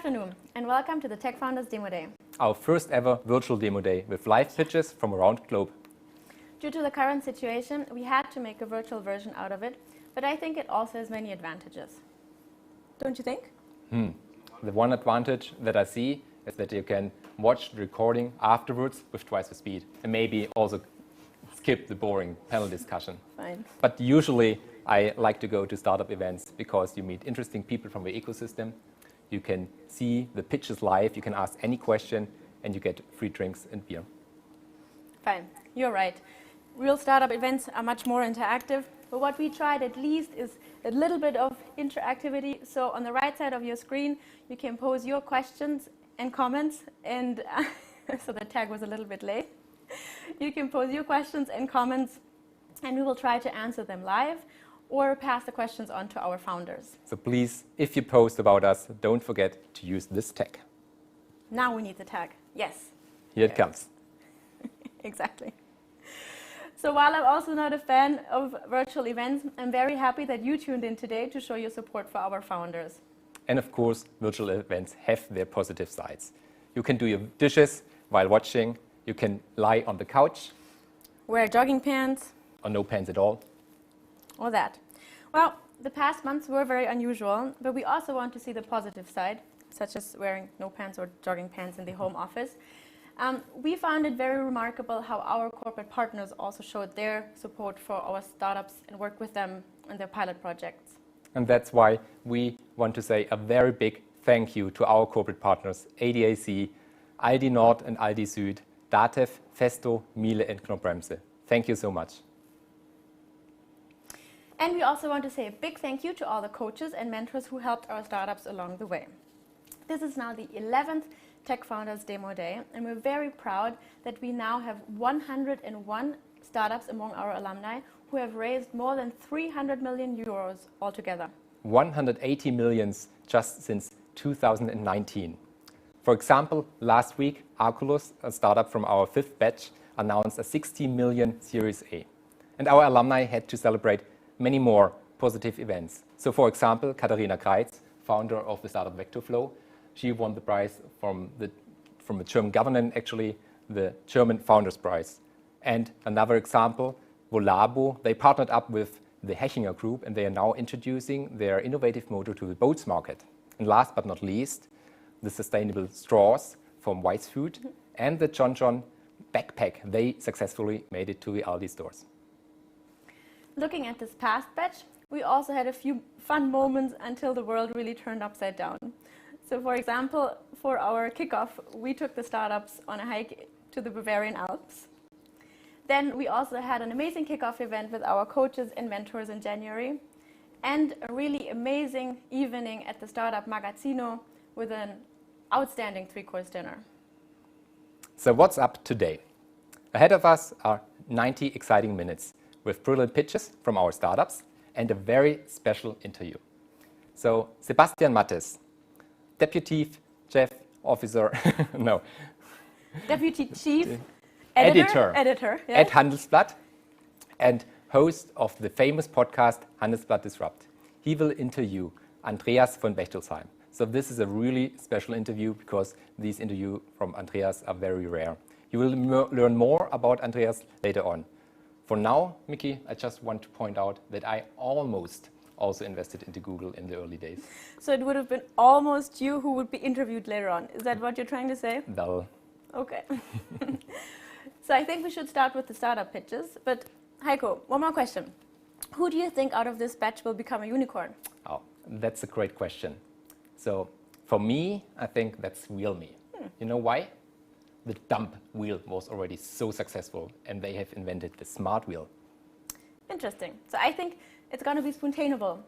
afternoon and welcome to the TechFounders Demo Day. Our first ever virtual demo day with live pitches from around the globe. Due to the current situation, we had to make a virtual version out of it, but I think it also has many advantages. Don't you think? The one advantage that I see is that you can watch the recording afterwards with twice the speed and maybe also skip the boring panel discussion. Fine. But usually I like to go to startup events because you meet interesting people from the ecosystem. You can see the pitches live, you can ask any question, and you get free drinks and beer. Fine, you're right. Real startup events are much more interactive, but what we tried at least is a little bit of interactivity. So on the right side of your screen, you can pose your questions and comments, and so the tag was a little bit late. You can pose your questions and comments, and we will try to answer them live or pass the questions on to our founders. So please, if you post about us, don't forget to use this tag. Now we need the tag. Yes. Here it comes. Exactly. So while I'm also not a fan of virtual events, I'm very happy that you tuned in today to show your support for our founders. And of course, virtual events have their positive sides. You can do your dishes while watching. You can lie on the couch. Wear jogging pants. Or no pants at all. Or that. Well, the past months were very unusual, but we also want to see the positive side, such as wearing no pants or jogging pants in the home office. We found it very remarkable how our corporate partners also showed their support for our startups and worked with them on their pilot projects. And that's why we want to say a very big thank you to our corporate partners, ADAC, Aldi Nord and Aldi Süd, Datev, Festo, Miele and Knorr-Bremse. Thank you so much. And we also want to say a big thank you to all the coaches and mentors who helped our startups along the way. This is now the 11th TechFounders Demo Day, and we're very proud that we now have 101 startups among our alumni who have raised more than 300 million euros altogether. 180 millions just since 2019. For example, last week, Arculus, a startup from our fifth batch, announced a 60 million Series A. And our alumni had to celebrate many more positive events. So for example, Katharina Kreitz, founder of the startup VectorFlow, she won the prize from the German government, actually, the German Founders Prize. And another example, Volabo, they partnered up with the Hechinger Group and they are now introducing their innovative motor to the boats market. And last but not least, the sustainable straws from Wise Food and the John John backpack, they successfully made it to the Aldi stores. Looking at this past batch, we also had a few fun moments until the world really turned upside down. So for example, for our kickoff, we took the startups on a hike to the Bavarian Alps. Then we also had an amazing kickoff event with our coaches and mentors in January, and a really amazing evening at the Startup Magazzino with an outstanding three-course dinner. So what's up today? Ahead of us are 90 exciting minutes with brilliant pitches from our startups and a very special interview. So Sebastian Matthes, Deputy Chief Officer, no. Deputy Chief Editor yeah. at Handelsblatt and host of the famous podcast Handelsblatt Disrupt. He will interview Andreas von Bechtholsheim. So this is a really special interview because these interviews from Andreas are very rare. You will learn more about Andreas later on. For now, Miki, I just want to point out that I almost also invested into Google in the early days. So it would have been almost you who would be interviewed later on. Is that what you're trying to say? Well. Okay. So I think we should start with the startup pitches. But Heiko, one more question. Who do you think out of this batch will become a unicorn? Oh, that's a great question. So for me, I think that's Realme. You know why? The dump wheel was already so successful and they have invented the smart wheel. Interesting. So I think it's going to be Spoontainable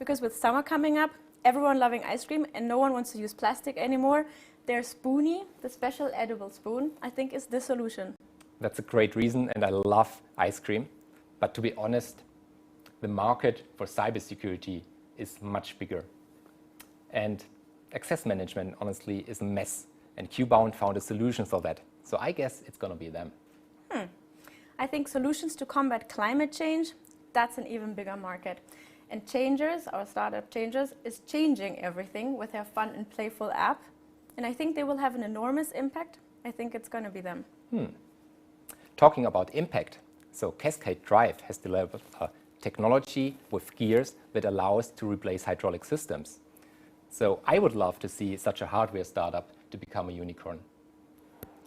because with summer coming up, everyone loving ice cream and no one wants to use plastic anymore. Their Spoonie, the special edible spoon, I think is the solution. That's a great reason and I love ice cream. But to be honest, the market for cybersecurity is much bigger. And access management, honestly, is a mess. And Qbound found a solution for that. So I guess it's going to be them. I think solutions to combat climate change, that's an even bigger market. And Changers, our startup Changers, is changing everything with their fun and playful app. And I think they will have an enormous impact. I think it's going to be them. Talking about impact, so Cascade Drive has developed a technology with gears that allows to replace hydraulic systems. So I would love to see such a hardware startup to become a unicorn.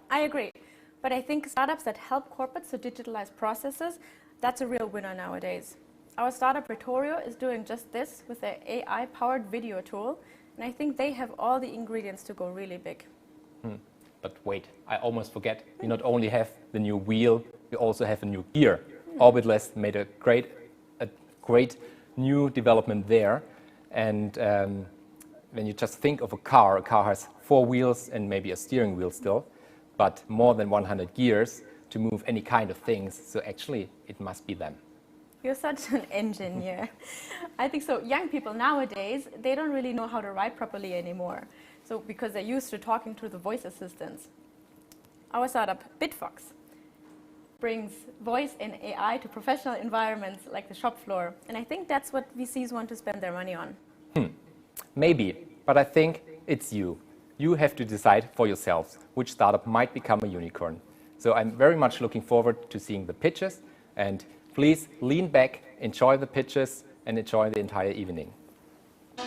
I agree. But I think startups that help corporates to digitalize processes, that's a real winner nowadays. Our startup Rhetoric is doing just this with their AI-powered video tool, and I think they have all the ingredients to go really big. But wait, I almost forget. We not only have the new wheel, we also have a new gear. Orbitless made a great new development there. And when you just think of a car has 4 wheels and maybe a steering wheel still, but more than 100 gears to move any kind of things. So actually, it must be them. You're such an engineer. I think so. Young people nowadays, they don't really know how to write properly anymore. So because they're used to talking to the voice assistants. Our startup Bitfox brings voice and AI to professional environments like the shop floor. And I think that's what VCs want to spend their money on. Maybe, but I think it's you. You have to decide for yourselves which startup might become a unicorn. So I'm very much looking forward to seeing the pitches, and please lean back, enjoy the pitches, and enjoy the entire evening. Hi,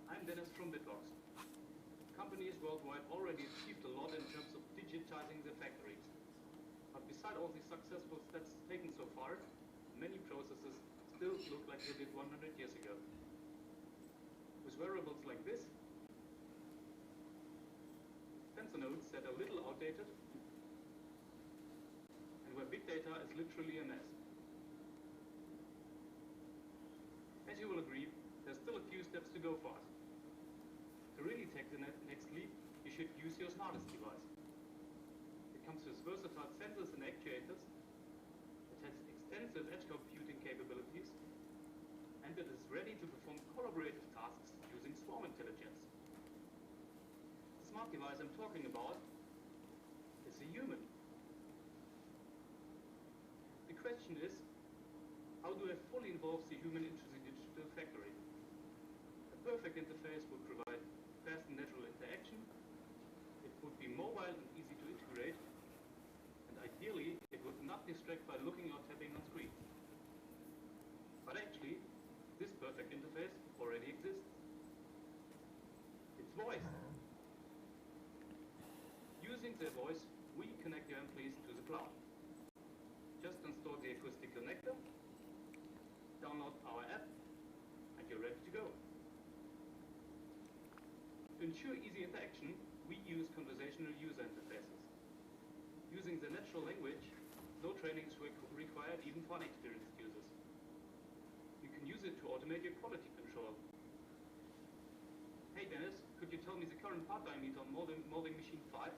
I'm Dennis from Bitfox. Companies worldwide already achieved a lot in terms of digitizing their factories. But beside all the successful steps taken so far, many processes still look like they did 100 years ago. With wearables like this, sensor nodes that are a little outdated, and where big data is literally a mess. As you will agree, there's still a few steps to go for us. To really take the next leap, you should use your smartest device. It comes with versatile sensors and actuators, it has extensive edge computing capabilities, and it is ready to perform collaborative tasks using swarm intelligence. The smart device I'm talking about is a human. The question is, how do I fully involve the human into the digital factory? A perfect interface would provide fast and natural interaction. It would be mobile and easy to integrate. And ideally, it would not distract by looking or tapping on screen. But actually, this perfect interface already exists. It's voice. Using their voice, we connect your employees to the cloud. Just install the acoustic connector, download our app, and you're ready to go. To ensure easy interaction, we use conversational user interfaces. Using the natural language, no training is required even for unexperienced users. You can use it to automate your quality control. Hey Dennis, could you tell me the current part diameter on molding machine 5?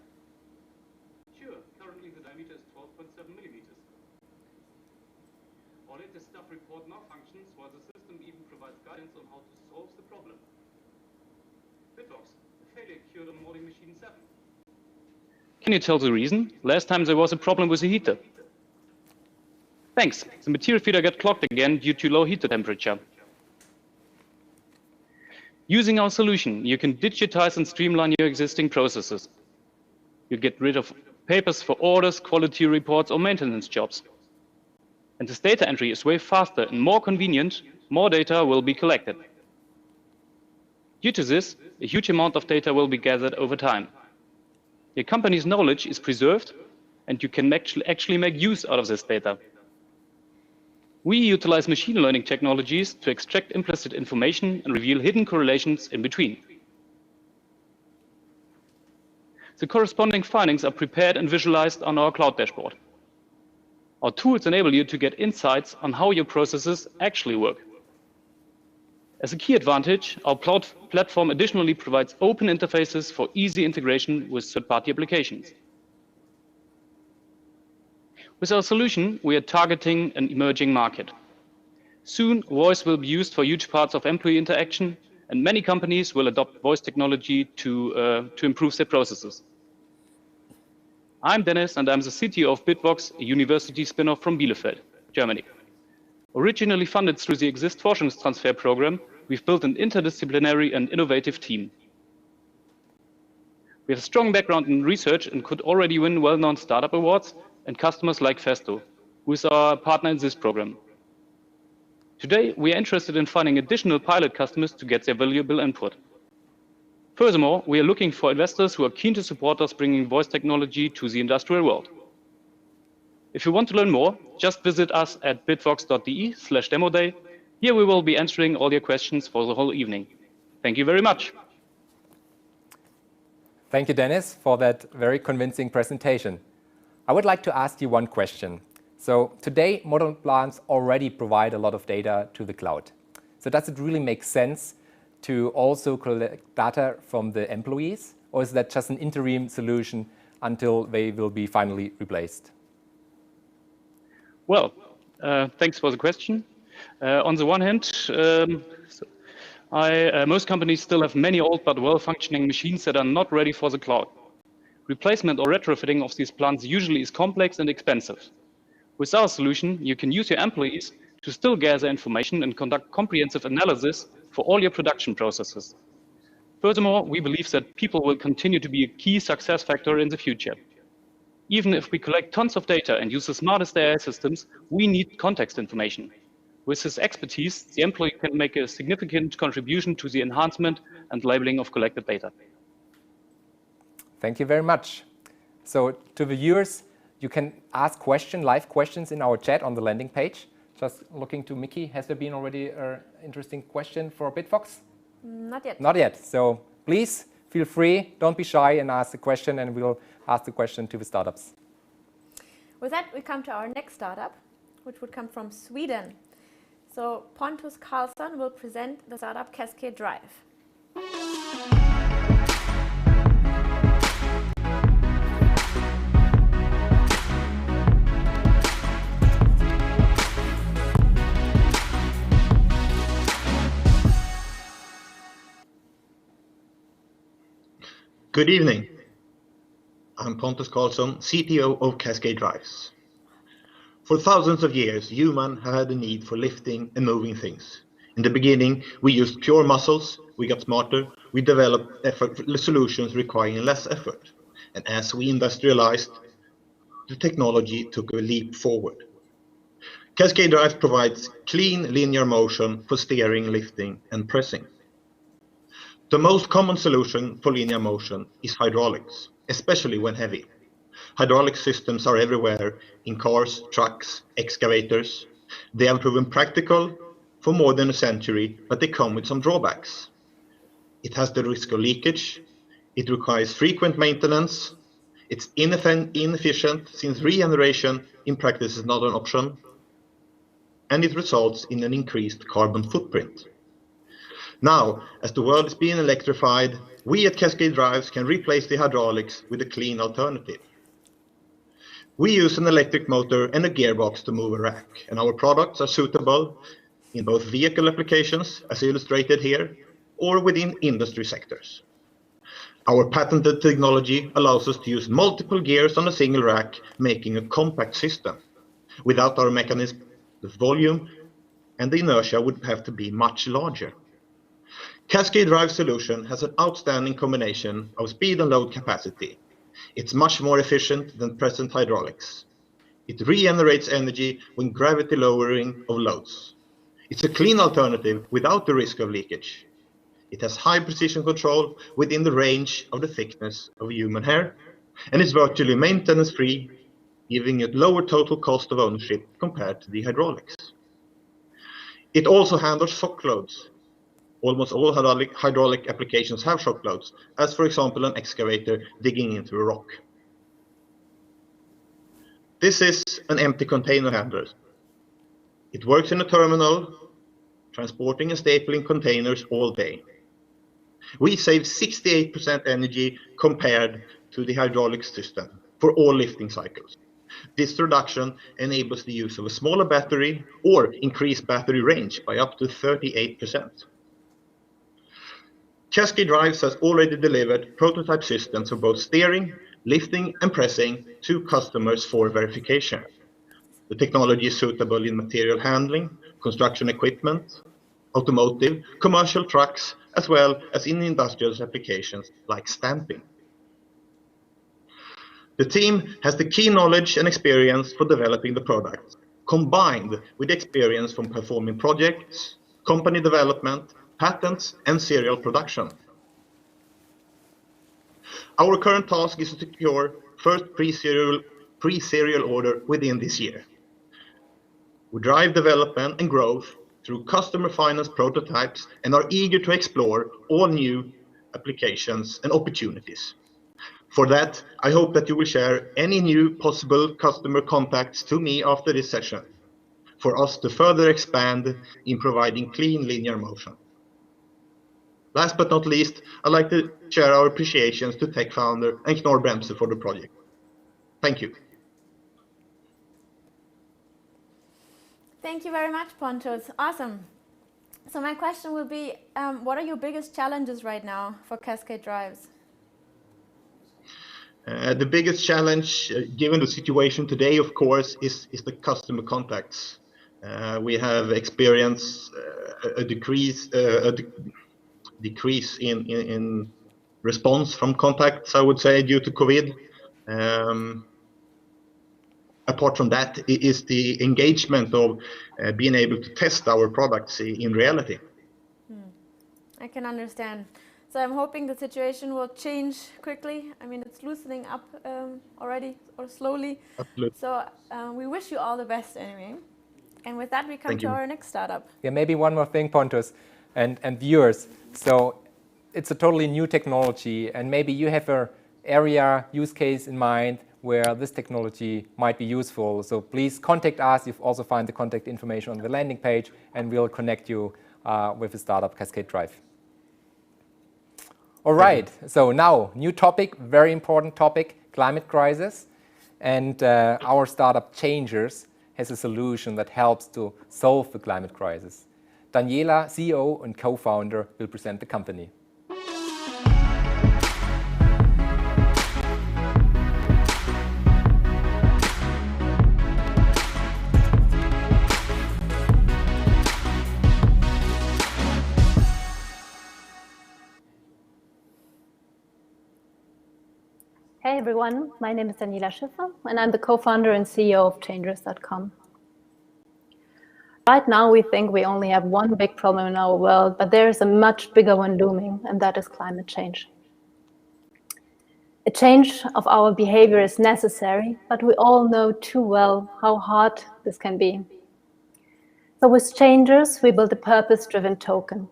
Sure, currently the diameter is 12.7 millimeters. Our latest staff report now functions while the system even provides guidance on how to solve the problem. Bitfox, the failure occurred on molding machine 7. Can you tell the reason? Last time there was a problem with the heater. Thanks. The material feeder got clogged again due to low heater temperature. Using our solution, you can digitize and streamline your existing processes. You get rid of papers for orders, quality reports, or maintenance jobs. And this data entry is way faster and more convenient. More data will be collected. Due to this, a huge amount of data will be gathered over time. Your company's knowledge is preserved, and you can actually make use out of this data. We utilize machine learning technologies to extract implicit information and reveal hidden correlations in between. The corresponding findings are prepared and visualized on our cloud dashboard. Our tools enable you to get insights on how your processes actually work. As a key advantage, our cloud platform additionally provides open interfaces for easy integration with third-party applications. With our solution, we are targeting an emerging market. Soon, voice will be used for huge parts of employee interaction, and many companies will adopt voice technology to improve their processes. I'm Dennis, and I'm the CTO of Bitvox, a university spin-off from Bielefeld, Germany. Originally funded through the Exist Forschungstransfer program, we've built an interdisciplinary and innovative team. We have a strong background in research and could already win well-known startup awards and customers like Festo, who is our partner in this program. Today, we are interested in finding additional pilot customers to get their valuable input. Furthermore, we are looking for investors who are keen to support us bringing voice technology to the industrial world. If you want to learn more, just visit us at bitvox.de/demo day. Here we will be answering all your questions for the whole evening. Thank you very much. Thank you, Dennis, for that very convincing presentation. I would like to ask you one question. So today, model plants already provide a lot of data to the cloud. So does it really make sense to also collect data from the employees, or is that just an interim solution until they will be finally replaced? Well, thanks for the question. On the one hand, most companies still have many old but well-functioning machines that are not ready for the cloud. Replacement or retrofitting of these plants usually is complex and expensive. With our solution, you can use your employees to still gather information and conduct comprehensive analysis for all your production processes. Furthermore, we believe that people will continue to be a key success factor in the future. Even if we collect tons of data and use the smartest AI systems, we need context information. With this expertise, the employee can make a significant contribution to the enhancement and labeling of collected data. Thank you very much. So to the viewers, you can ask live questions in our chat on the landing page. Just looking to Miki, has there been already an interesting question for Bitvox? Not yet. Not yet. So please feel free, don't be shy and ask the question, and we'll ask the question to the startups. With that, we come to our next startup, which would come from Sweden. So Pontus Karlsson will present the startup Cascade Drive. Good evening. I'm Pontus Karlsson, CTO of Cascade Drives. For thousands of years, humans had a need for lifting and moving things. In the beginning, we used pure muscles, we got smarter, we developed solutions requiring less effort. And as we industrialized, the technology took a leap forward. Cascade Drives provides clean linear motion for steering, lifting, and pressing. The most common solution for linear motion is hydraulics, especially when heavy. Hydraulic systems are everywhere in cars, trucks, excavators. They have proven practical for more than a century, but they come with some drawbacks. It has the risk of leakage. It requires frequent maintenance. It's inefficient since regeneration in practice is not an option. And it results in an increased carbon footprint. Now, as the world is being electrified, we at Cascade Drives can replace the hydraulics with a clean alternative. We use an electric motor and a gearbox to move a rack, and our products are suitable in both vehicle applications, as illustrated here, or within industry sectors. Our patented technology allows us to use multiple gears on a single rack, making a compact system. Without our mechanism, the volume and the inertia would have to be much larger. Cascade Drive solution has an outstanding combination of speed and load capacity. It's much more efficient than present hydraulics. It regenerates energy when gravity lowering of loads. It's a clean alternative without the risk of leakage. It has high precision control within the range of the thickness of human hair, and is virtually maintenance-free, giving it lower total cost of ownership compared to the hydraulics. It also handles shock loads. Almost all hydraulic applications have shock loads, as for example an excavator digging into a rock. This is an empty container handler. It works in a terminal, transporting and stapling containers all day. We save 68% energy compared to the hydraulic system for all lifting cycles. This reduction enables the use of a smaller battery or increased battery range by up to 38%. Cascade Drives has already delivered prototype systems for both steering, lifting, and pressing to customers for verification. The technology is suitable in material handling, construction equipment, automotive, commercial trucks, as well as in industrial applications like stamping. The team has the key knowledge and experience for developing the product, combined with experience from performing projects, company development, patents, and serial production. Our current task is to secure first pre-serial order within this year. We drive development and growth through customer finance prototypes and are eager to explore all new applications and opportunities. For that, I hope that you will share any new possible customer contacts to me after this session, for us to further expand in providing clean linear motion. Last but not least, I'd like to share our appreciations to TechFounder and Knorr-Bremse for the project. Thank you. Thank you very much, Pontus. Awesome. So my question will be, what are your biggest challenges right now for Cascade Drives? The biggest challenge, given the situation today, of course, is the customer contacts. We have experienced a decrease in response from contacts, I would say, due to COVID. Apart from that, it is the engagement of being able to test our products in reality. I can understand. So I'm hoping the situation will change quickly. I mean, it's loosening up already, or slowly. Absolutely. So we wish you all the best anyway. And with that, we come to our next startup. Yeah, maybe one more thing, Pontus, and viewers. So it's a totally new technology, and maybe you have an area use case in mind where this technology might be useful. So please contact us. You'll also find the contact information on the landing page, and we'll connect you with the startup Cascade Drive. All right, so now new topic, very important topic, climate crisis. And our startup Changers has a solution that helps to solve the climate crisis. Daniela, CEO and co-founder, will present the company. Hey everyone, my name is Daniela Schiffer and I'm the co-founder and CEO of Changers.com. Right now we think we only have one big problem in our world, but there is a much bigger one looming, and that is climate change. A change of our behavior is necessary, but we all know too well how hard this can be. So with Changers, we built a purpose-driven token.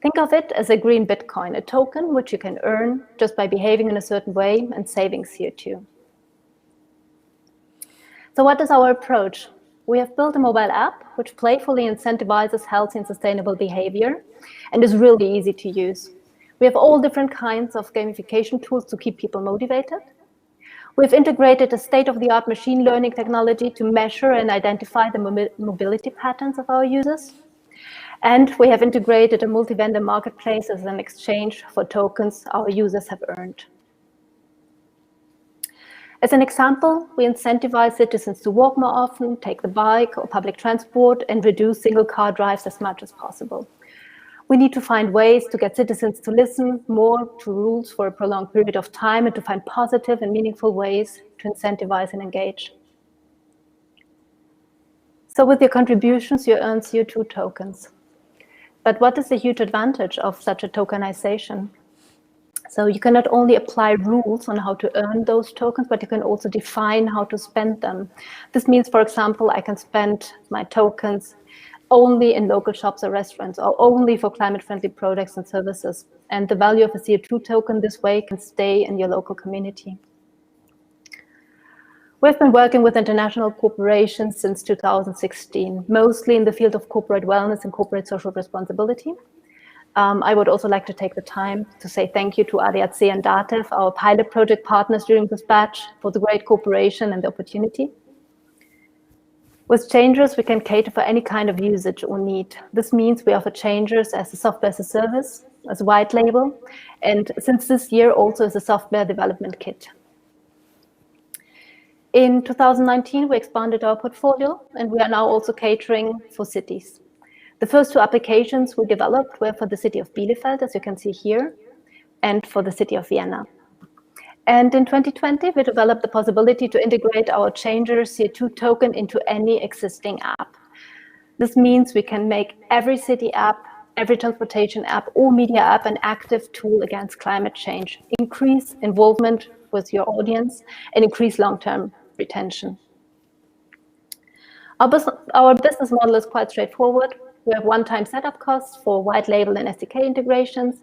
Think of it as a green Bitcoin, a token which you can earn just by behaving in a certain way and saving CO2. So what is our approach? We have built a mobile app which playfully incentivizes healthy and sustainable behavior and is really easy to use. We have all different kinds of gamification tools to keep people motivated. We've integrated a state-of-the-art machine learning technology to measure and identify the mobility patterns of our users. And we have integrated a multi-vendor marketplace as an exchange for tokens our users have earned. As an example, we incentivize citizens to walk more often, take the bike or public transport, and reduce single car drives as much as possible. We need to find ways to get citizens to listen more to rules for a prolonged period of time and to find positive and meaningful ways to incentivize and engage. So with your contributions, you earn CO2 tokens. But what is the huge advantage of such a tokenization? So you can not only apply rules on how to earn those tokens, but you can also define how to spend them. This means, for example, I can spend my tokens only in local shops or restaurants, or only for climate-friendly products and services. And the value of a CO2 token this way can stay in your local community. We've been working with international corporations since 2016, mostly in the field of corporate wellness and corporate social responsibility. I would also like to take the time to say thank you to ADAC and DATEV, our pilot project partners during this batch, for the great cooperation and the opportunity. With Changers, we can cater for any kind of usage or need. This means we offer Changers as a software as a service, as a white label, and since this year also as a software development kit. In 2019, we expanded our portfolio, and we are now also catering for cities. The first two applications we developed were for the city of Bielefeld, as you can see here, and for the city of Vienna. And in 2020, we developed the possibility to integrate our Changer CO2 token into any existing app. This means we can make every city app, every transportation app, or media app an active tool against climate change, increase involvement with your audience, and increase long-term retention. Our business model is quite straightforward. We have one-time setup costs for white label and SDK integrations,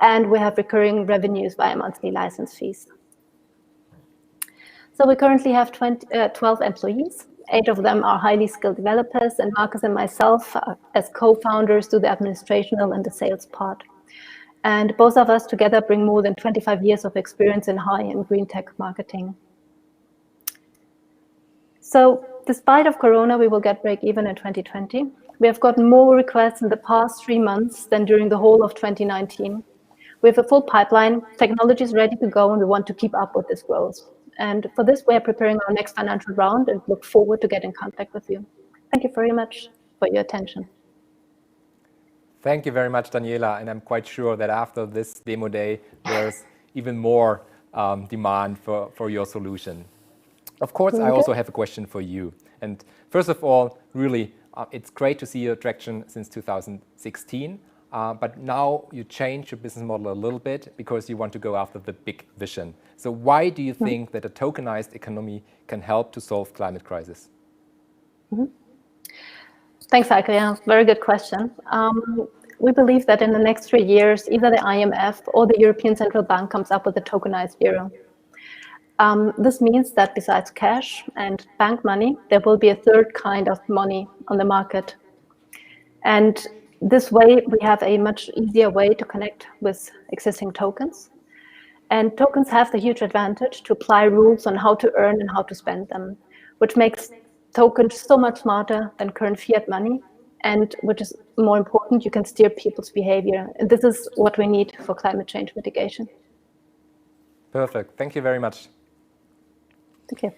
and we have recurring revenues via monthly license fees. So we currently have 12 employees. 8 of them are highly skilled developers, and Marcus and myself, as co-founders, do the administrational and the sales part. And both of us together bring more than 25 years of experience in high and green tech marketing. So despite of Corona, we will get break even in 2020. We have gotten more requests in the past 3 months than during the whole of 2019. We have a full pipeline, technology is ready to go, and we want to keep up with this growth. And for this, we are preparing our next financial round and look forward to get in contact with you. Thank you very much for your attention. Thank you very much, Daniela. And I'm quite sure that after this demo day, there's even more demand for your solution. Of course, I also have a question for you. And first of all, really, it's great to see your traction since 2016. But now you change your business model a little bit because you want to go after the big vision. So why do you think that a tokenized economy can help to solve climate crisis? Thanks, Heiko. Yeah, very good question. We believe that in the next 3 years, either the IMF or the European Central Bank comes up with a tokenized euro. This means that besides cash and bank money, there will be a third kind of money on the market. And this way, we have a much easier way to connect with existing tokens. And tokens have the huge advantage to apply rules on how to earn and how to spend them, which makes tokens so much smarter than current fiat money. And which is more important, you can steer people's behavior. And this is what we need for climate change mitigation. Perfect. Thank you very much. Thank you.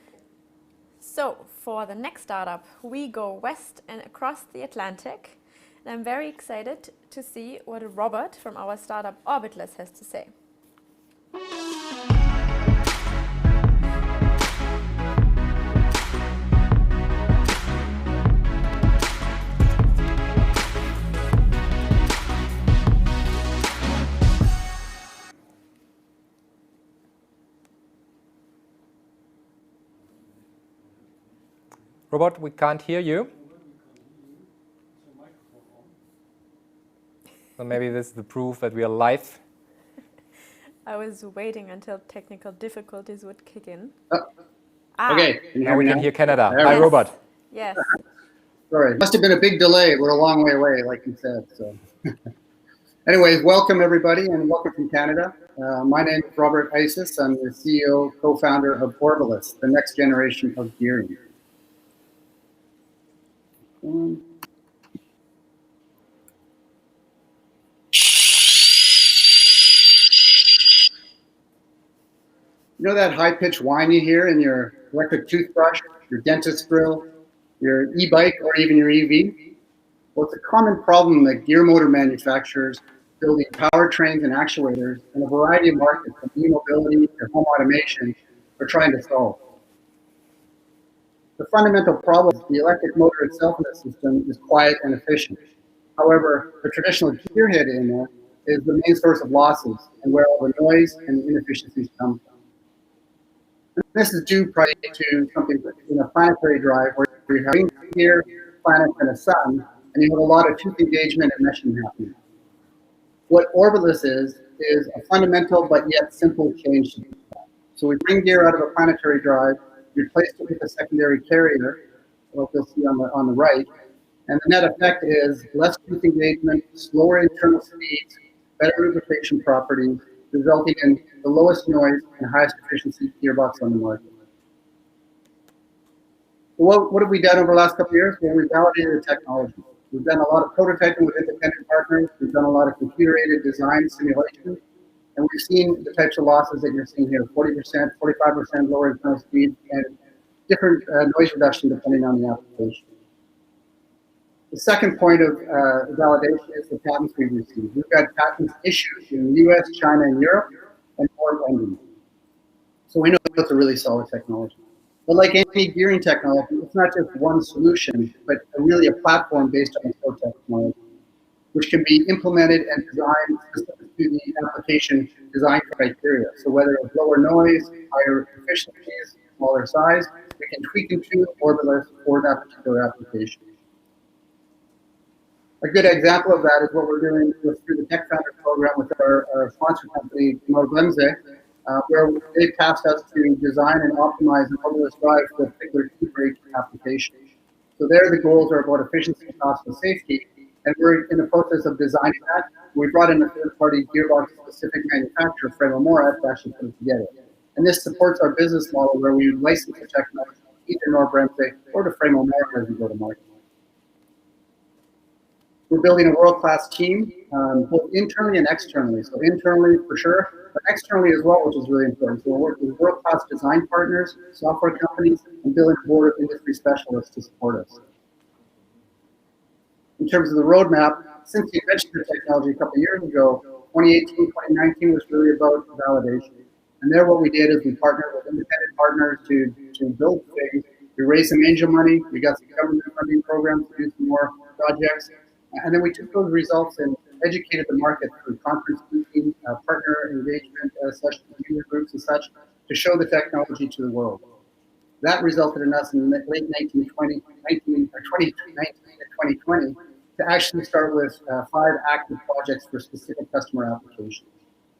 So for the next startup, we go west and across the Atlantic. And I'm very excited to see what Robert from our startup Orbitless has to say. Robert, we can't hear you. So maybe this is the proof that we are live. I was waiting until technical difficulties would kick in. Okay. Now we can hear Canada. There Hi, Yes. Robert. Yes. Sorry, must have been a big delay. We're a long way away, like you said. So, anyways, welcome everybody, and welcome from Canada. My name is Robert Isis. I'm the CEO, co-founder of Orbitless, the next generation of gearing. You know that high-pitched whine you hear in your electric toothbrush, your dentist grill, your e-bike, or even your EV? Well, it's a common problem that gear motor manufacturers building powertrains and actuators in a variety of markets, from e-mobility to home automation, are trying to solve. The fundamental problem is the electric motor itself in the system is quiet and efficient. However, the traditional gearhead in there is the main source of losses and where all the noise and inefficiencies come from. And this is due probably to something in a planetary drive where you have a gear, planet, and a sun, and you have a lot of tooth engagement and meshing happening. What Orbitless is a fundamental but yet simple change. So we bring gear out of a planetary drive, replace it with a secondary carrier, like you'll see on the right, and the net effect is less tooth engagement, slower internal speeds, better lubrication properties, resulting in the lowest noise and highest efficiency gearbox on the market. So what have we done over the last couple of years? Well, we validated the technology. We've done a lot of prototyping with independent partners. We've done a lot of computer-aided design simulation, and we've seen the types of losses that you're seeing here: 40%, 45% lower internal speed, and different noise reduction depending on the application. The second point of validation is the patents we've received. We've got patents issued in the US, China, and Europe, and more pending. So we know it's a really solid technology. But like any gearing technology, it's not just one solution, but really a platform based on core technology, which can be implemented and designed specific to the application design criteria. So whether it's lower noise, higher efficiencies, smaller size, we can tweak and tune orbitals for that particular application. A good example of that is what we're doing through the TechFounders program with our sponsor company, Mobremse, where they tasked us to design and optimize an orbitless drive for a particular key brake application. So there the goals are about efficiency, cost, and safety, and we're in the process of designing that. We brought in a third-party gearbox-specific manufacturer, Fremomora, to actually put it together. And this supports our business model where we license the technology either Mobremse or to Fremomora as we go to market. We're building a world-class team, both internally and externally. So internally for sure, but externally as well, which is really important. So we're working with world-class design partners, software companies, and building a board of industry specialists to support us. In terms of the roadmap, since the invention of technology a couple of years ago, 2018, 2019 was really about validation. And there what we did is we partnered with independent partners to build things. We raised some angel money. We got some government funding programs to do some more projects. And then we took those results and educated the market through conference speaking, partner engagement sessions, user groups and such, to show the technology to the world. That resulted in us in the late 2019 and 2020 to actually start with 5 active projects for specific customer applications,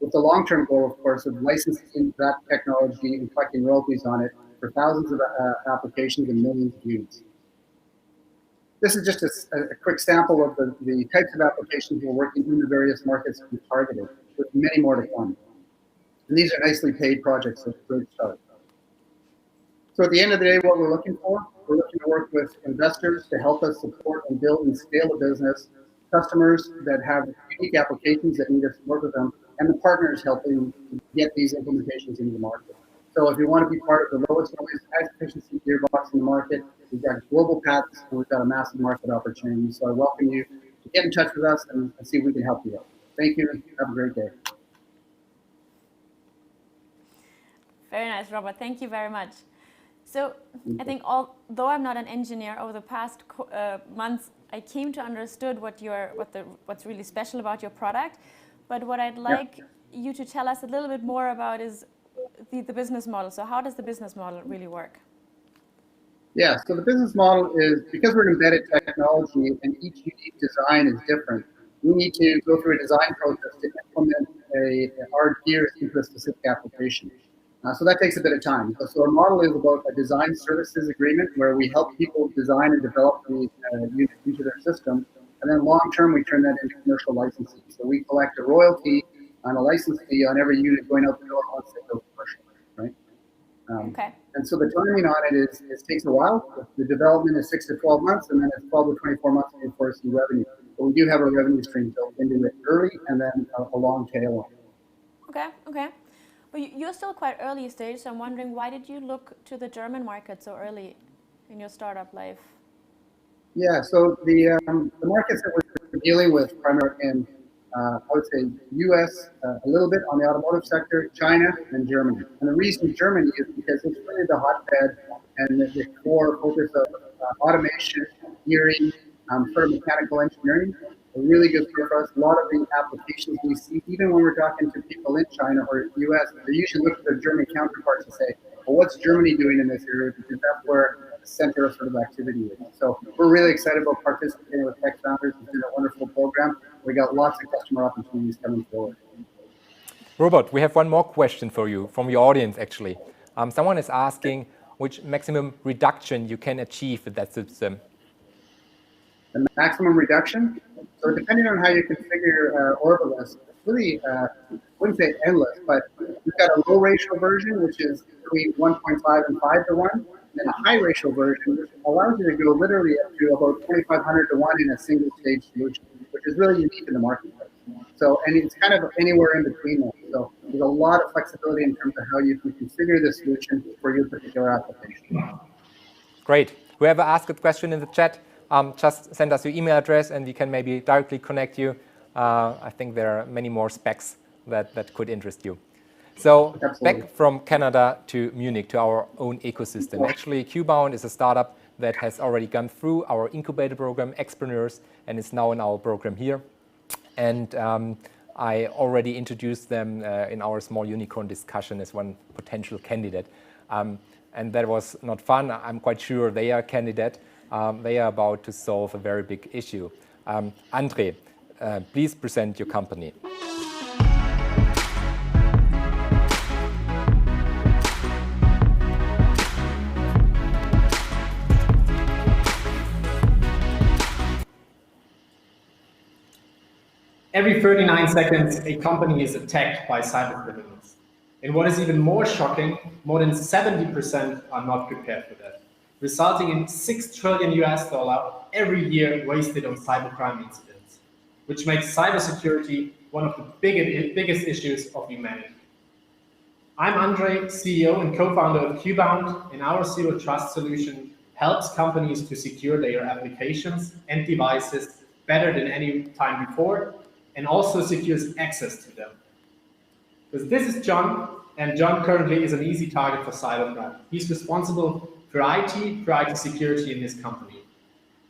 with the long-term goal, of course, of licensing that technology and collecting royalties on it for thousands of applications and millions of units. This is just a quick sample of the types of applications we're working in the various markets we targeted, with many more to come. And these are nicely paid projects, so it's a great start. So at the end of the day, what we're looking for, we're looking to work with investors to help us support and build and scale the business, customers that have unique applications that need us to work with them, and the partners helping get these implementations into the market. So if you want to be part of the lowest noise, highest efficiency gearbox in the market, we've got global patents and we've got a massive market opportunity. So I welcome you to get in touch with us and see if we can help you out. Thank you. Have a great day. Very nice, Robert. Thank you very much. So I think although I'm not an engineer, over the past months, I came to understood what's really special about your product. But what I'd like you to tell us a little bit more about is the business model. So how does the business model really work? Yeah, so the business model is, because we're an embedded technology and each unique design is different, we need to go through a design process to implement our gears into a specific application. So that takes a bit of time. So our model is about a design services agreement where we help people design and develop the unit into their system. And then long term, we turn that into commercial licensing. So we collect a royalty on a license fee on every unit going out the door once they go commercial, right? Okay. And so the timing on it it takes a while. The development is 6 to 12 months, and then it's 12 to 24 months before it's revenue. But we do have a revenue stream built into it early, and then a long tail on it. Okay. Well, you're still quite early stage, so I'm wondering, why did you look to the German market so early in your startup life? Yeah, so the markets that we're dealing with primarily in, I would say, US, a little bit on the automotive sector, China, and Germany. And the reason Germany is because it's really the hotbed and the core focus of automation, gearing, sort of mechanical engineering. A really good fit for us. A lot of the applications we see, even when we're talking to people in China or US, they usually look at their German counterparts and say, well, what's Germany doing in this area? Because that's where the center of sort of activity is. So we're really excited about participating with TechFounders. It's been a wonderful program. We got lots of customer opportunities coming forward. Robert, we have one more question for you from your audience, actually. Someone is asking which maximum reduction you can achieve with that system. The maximum reduction? So depending on how you configure your orbitless, it's really, I wouldn't say endless, but we've got a low ratio version, which is between 1.5 and 5 to 1. And a high ratio version allows you to go literally up to about 2,500 to 1 in a single stage solution, which is really unique in the marketplace. So, and it's kind of anywhere in between them. So there's a lot of flexibility in terms of how you can configure the solution for your particular application. Great. Whoever asked a question in the chat, just send us your email address and we can maybe directly connect you. I think there are many more specs that could interest you. So Absolutely. back from Canada to Munich, to our own ecosystem. Actually, QBound is a startup that has already gone through our incubator program, Expreneurs, and is now in our program here. And I already introduced them in our small unicorn discussion as one potential candidate. And that was not fun. I'm quite sure they are a candidate. They are about to solve a very big issue. Andre, please present your company. Every 39 seconds, a company is attacked by cybercriminals. And what is even more shocking, more than 70% are not prepared for that, resulting in $6 trillion every year wasted on cybercrime incidents, which makes cybersecurity one of the biggest issues of humanity. I'm Andre, CEO and co-founder of QBound, and our Zero Trust solution helps companies to secure their applications and devices better than any time before, and also secures access to them. Because this is John, and John currently is an easy target for cybercrime. He's responsible for IT security in his company.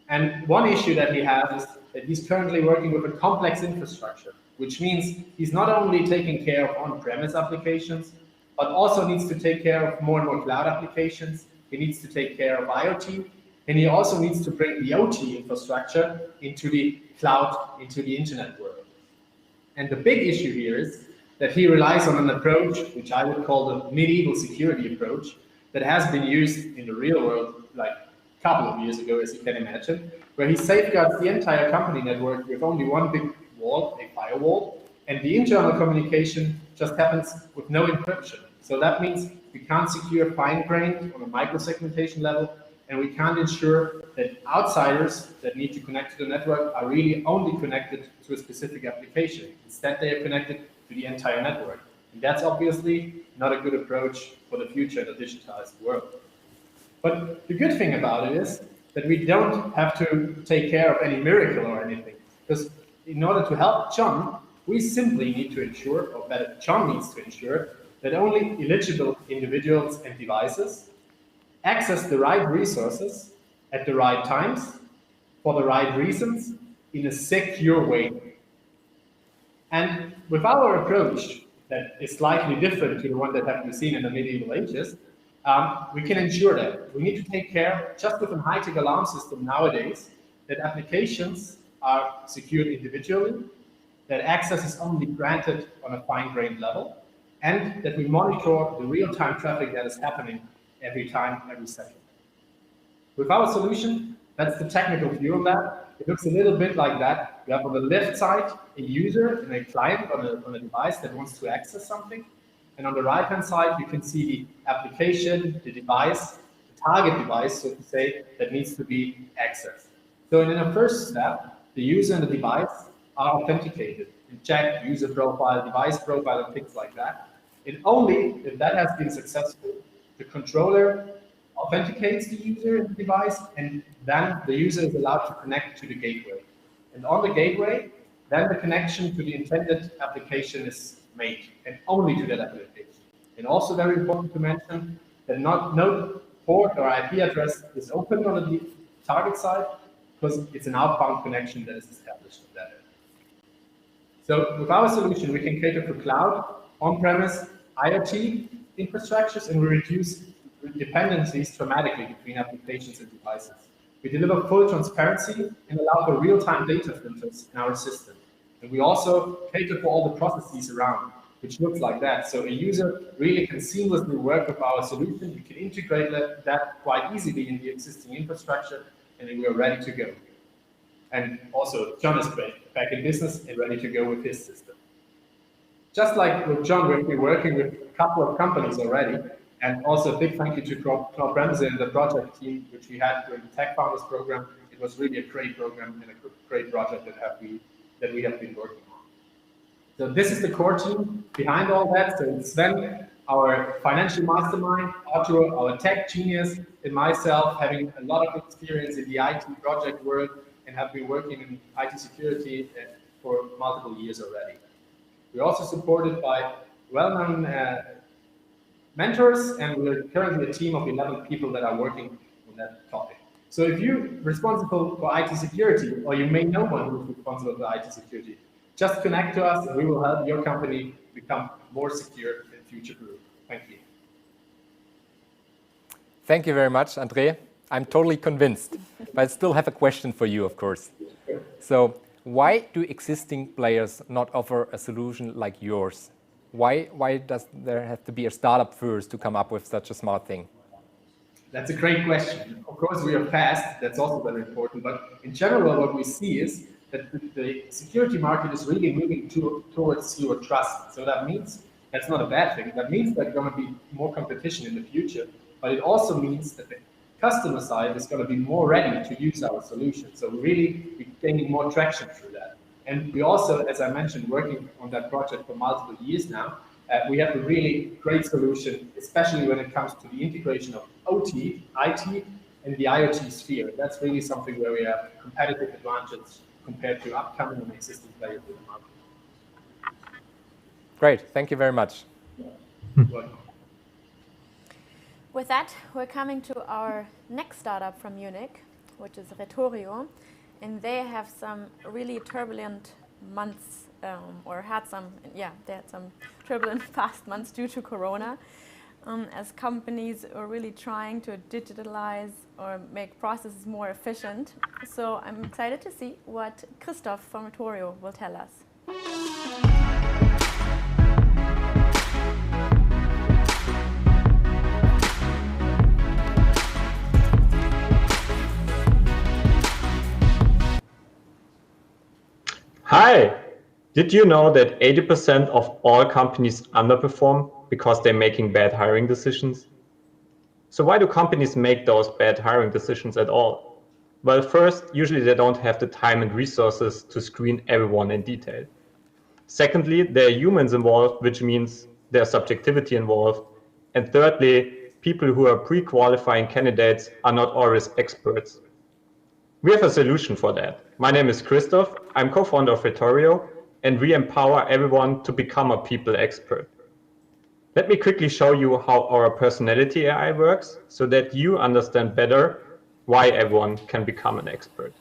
And one issue that he has is that he's currently working with a complex infrastructure, which means he's not only taking care of on-premise applications, but also needs to take care of more and more cloud applications. He needs to take care of IoT, and he also needs to bring the OT infrastructure into the cloud, into the internet world. And the big issue here is that he relies on an approach, which I would call the medieval security approach, that has been used in the real world like a couple of years ago, as you can imagine, where he safeguards the entire company network with only one big wall, a firewall, and the internal communication just happens with no encryption. So that means we can't secure fine-grained on a microsegmentation level, and we can't ensure that outsiders that need to connect to the network are really only connected to a specific application. Instead, they are connected to the entire network. And that's obviously not a good approach for the future in a digitized world. But the good thing about it is that we don't have to take care of any miracle or anything. Because in order to help John, we simply need to ensure, or better, John needs to ensure, that only eligible individuals and devices access the right resources at the right times, for the right reasons, in a secure way. And with our approach, that is slightly different to the one that have been seen in the medieval ages, we can ensure that. We need to take care, just with a high-tech alarm system nowadays, that applications are secured individually, that access is only granted on a fine-grained level, and that we monitor the real-time traffic that is happening every time, every second. With our solution, that's the technical view of that. It looks a little bit like that. You have on the left side a user and a client on a device that wants to access something. And on the right-hand side, you can see the application, the device, the target device, so to say, that needs to be accessed. So in the first step, the user and the device are authenticated and check user profile, device profile, and things like that. And only if that has been successful, the controller authenticates the user and the device, and then the user is allowed to connect to the gateway. And on the gateway, then the connection to the intended application is made, and only to that application. And also very important to mention that no port or IP address is open on the target side, because it's an outbound connection that is established on that end. So with our solution, we can cater for cloud, on-premise, IoT infrastructures, and we reduce dependencies dramatically between applications and devices. We deliver full transparency and allow for real-time data filters in our system. And we also cater for all the processes around, which looks like that. So a user really can seamlessly work with our solution. We can integrate that quite easily in the existing infrastructure, and then we are ready to go. And also, John is back in business and ready to go with his system. Just like with John, we've been working with a couple of companies already, And also a big thank you to Claude Bremse and the project team, which we had during the TechFounders program. It was really a great program and a great project that we have been working on. So this is the core team behind all that. So it's Sven, our financial mastermind, Arthur, our tech genius, and myself, having a lot of experience in the IT project world and have been working in IT security for multiple years already. We're also supported by well-known mentors, and we're currently a team of 11 people that are working on that topic. So if you're responsible for IT security, or you may know one who's responsible for IT security, just connect to us and we will help your company become more secure and future-proof. Thank you. Thank you very much, Andre. I'm totally convinced, but I still have a question for you, of course. So why do existing players not offer a solution like yours? Why does there have to be a startup first to come up with such a smart thing? That's a great question. Of course, we are fast. That's also very important. But in general, what we see is that the security market is really moving towards zero trust. So that means that's not a bad thing. That means there's going to be more competition in the future. But it also means that the customer side is going to be more ready to use our solution. So really, we're gaining more traction through that. And we also, as I mentioned, working on that project for multiple years now. We have a really great solution, especially when it comes to the integration of OT, IT, and the IoT sphere. That's really something where we have competitive advantage compared to upcoming and existing players in the market. Great, thank you very much. Welcome. With that, we're coming to our next startup from Munich, which is Rhetoric, and they have some really turbulent months, they had some turbulent past months due to Corona, as companies are really trying to digitalize or make processes more efficient. So I'm excited to see what Christoph from Rhetoric will tell us. Hi! Did you know that 80% of all companies underperform because they're making bad hiring decisions? So why do companies make those bad hiring decisions at all? Well, first, usually they don't have the time and resources to screen everyone in detail. Secondly, there are humans involved, which means there's subjectivity involved. And thirdly, people who are pre-qualifying candidates are not always experts. We have a solution for that. My name is Christoph. I'm co-founder of Rhetoric, and we empower everyone to become a people expert. Let me quickly show you how our personality AI works so that you understand better why everyone can become an expert.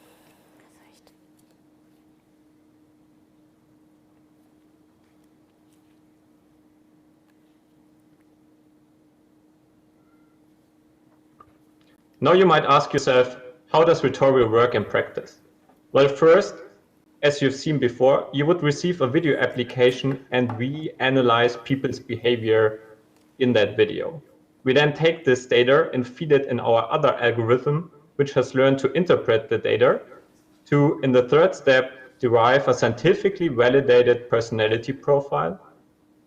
Now you might ask yourself, how does Rhetoric work in practice? Well, first, as you've seen before, you would receive a video application and we analyze people's behavior in that video. We then take this data and feed it in our other algorithm, which has learned to interpret the data, to, in the third step, derive a scientifically validated personality profile,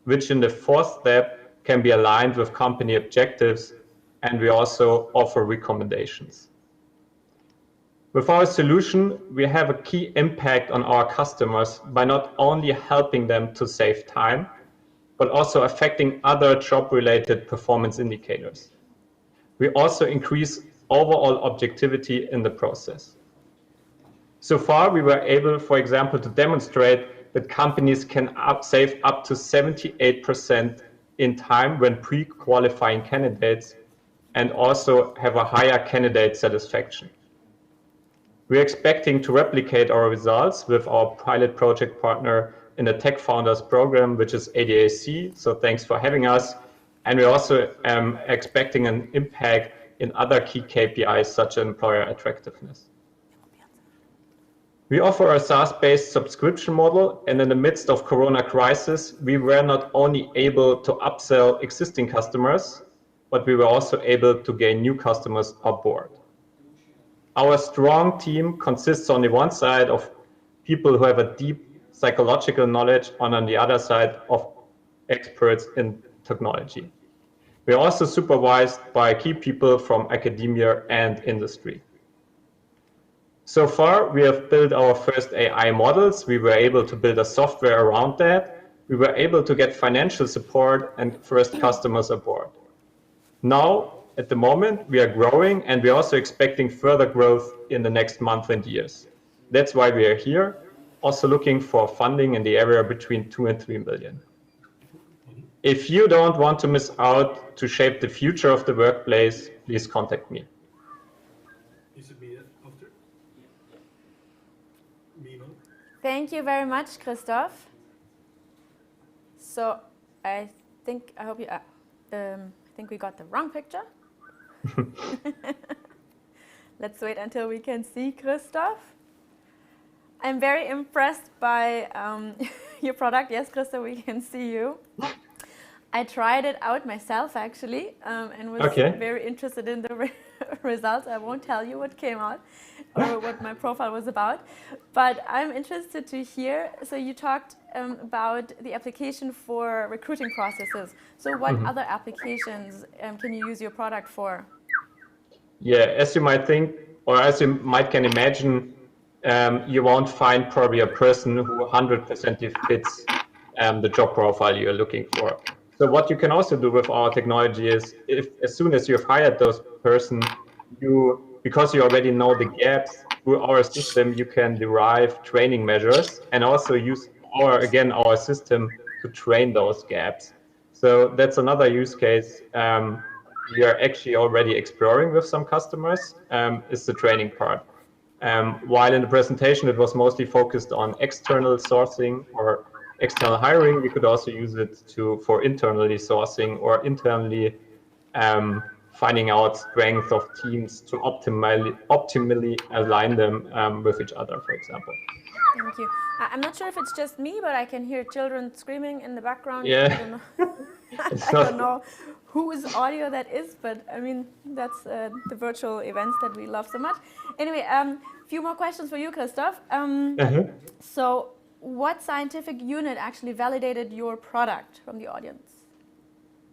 which in the fourth step can be aligned with company objectives, and we also offer recommendations. With our solution, we have a key impact on our customers by not only helping them to save time, but also affecting other job-related performance indicators. We also increase overall objectivity in the process. So far, we were able, for example, to demonstrate that companies can save up to 78% in time when pre-qualifying candidates and also have a higher candidate satisfaction. We're expecting to replicate our results with our pilot project partner in the TechFounders program, which is ADAC. So thanks for having us. And we're also expecting an impact in other key KPIs, such as employer attractiveness. We offer a SaaS-based subscription model, and in the midst of Corona crisis, we were not only able to upsell existing customers, but we were also able to gain new customers on board. Our strong team consists on the one side of people who have a deep psychological knowledge, and on the other side of experts in technology. We are also supervised by key people from academia and industry. So far, we have built our first AI models. We were able to build a software around that. We were able to get financial support and first customers aboard. Now, at the moment, we are growing, and we're also expecting further growth in the next month and years. That's why we are here, also looking for funding in the area between 2 and 3 million. If you don't want to miss out to shape the future of the workplace, please contact me. Thank you very much, Christoph. So I think we got the wrong picture. Let's wait until we can see Christoph. I'm very impressed by your product. Yes, Christoph, we can see you. I tried it out myself, actually, and was very interested in the results. I won't tell you what came out or what my profile was about, but I'm interested to hear. So you talked about the application for recruiting processes. So what other applications can you use your product for? Yeah, as you might think, or as you can imagine, you won't find probably a person who 100% fits the job profile you're looking for. So what you can also do with our technology is, as soon as you've hired those person, because you already know the gaps through our system, you can derive training measures and also use our system to train those gaps. So that's another use case we are actually already exploring with some customers, is the training part. While in the presentation it was mostly focused on external sourcing or external hiring, we could also use it for internally sourcing or internally finding out strength of teams to optimally align them with each other, for example. Thank you. I'm not sure if it's just me, but I can hear children screaming in the background. Yeah. I don't know. I don't know whose audio that is, but I mean, that's the virtual events that we love so much. Anyway, a few more questions for you, Christoph. So what scientific unit actually validated your product from the audience?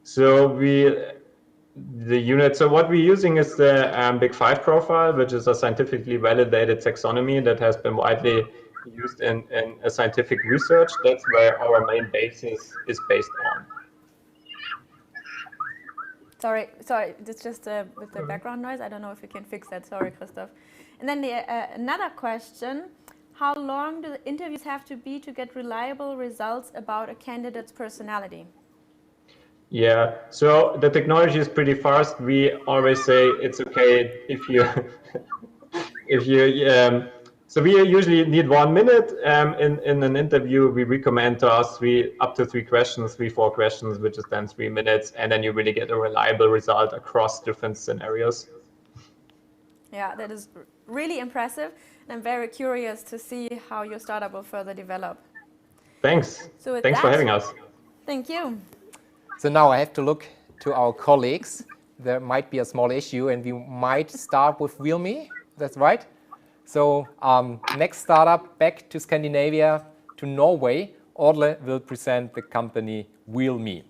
So what we're using is the Big Five profile, which is a scientifically validated taxonomy that has been widely used in a scientific research. That's where our main basis is based on. Sorry, it's just with the background noise. I don't know if you can fix that. Sorry, Christoph. And then another question. How long do the interviews have to be to get reliable results about a candidate's personality? Yeah, so the technology is pretty fast. We always say it's okay if you, so we usually need 1 minute in an interview. We recommend to us up to 3 questions, 4 questions, which is then 3 minutes, and then you really get a reliable result across different scenarios. Yeah, that is really impressive. And I'm very curious to see how your startup will further develop. Thanks. So Thanks for having us. Thank you. So now I have to look to our colleagues. There might be a small issue, and we might start with WheelMe. That's right. So next startup back to Scandinavia, to Norway, Orle will present the company WheelMe.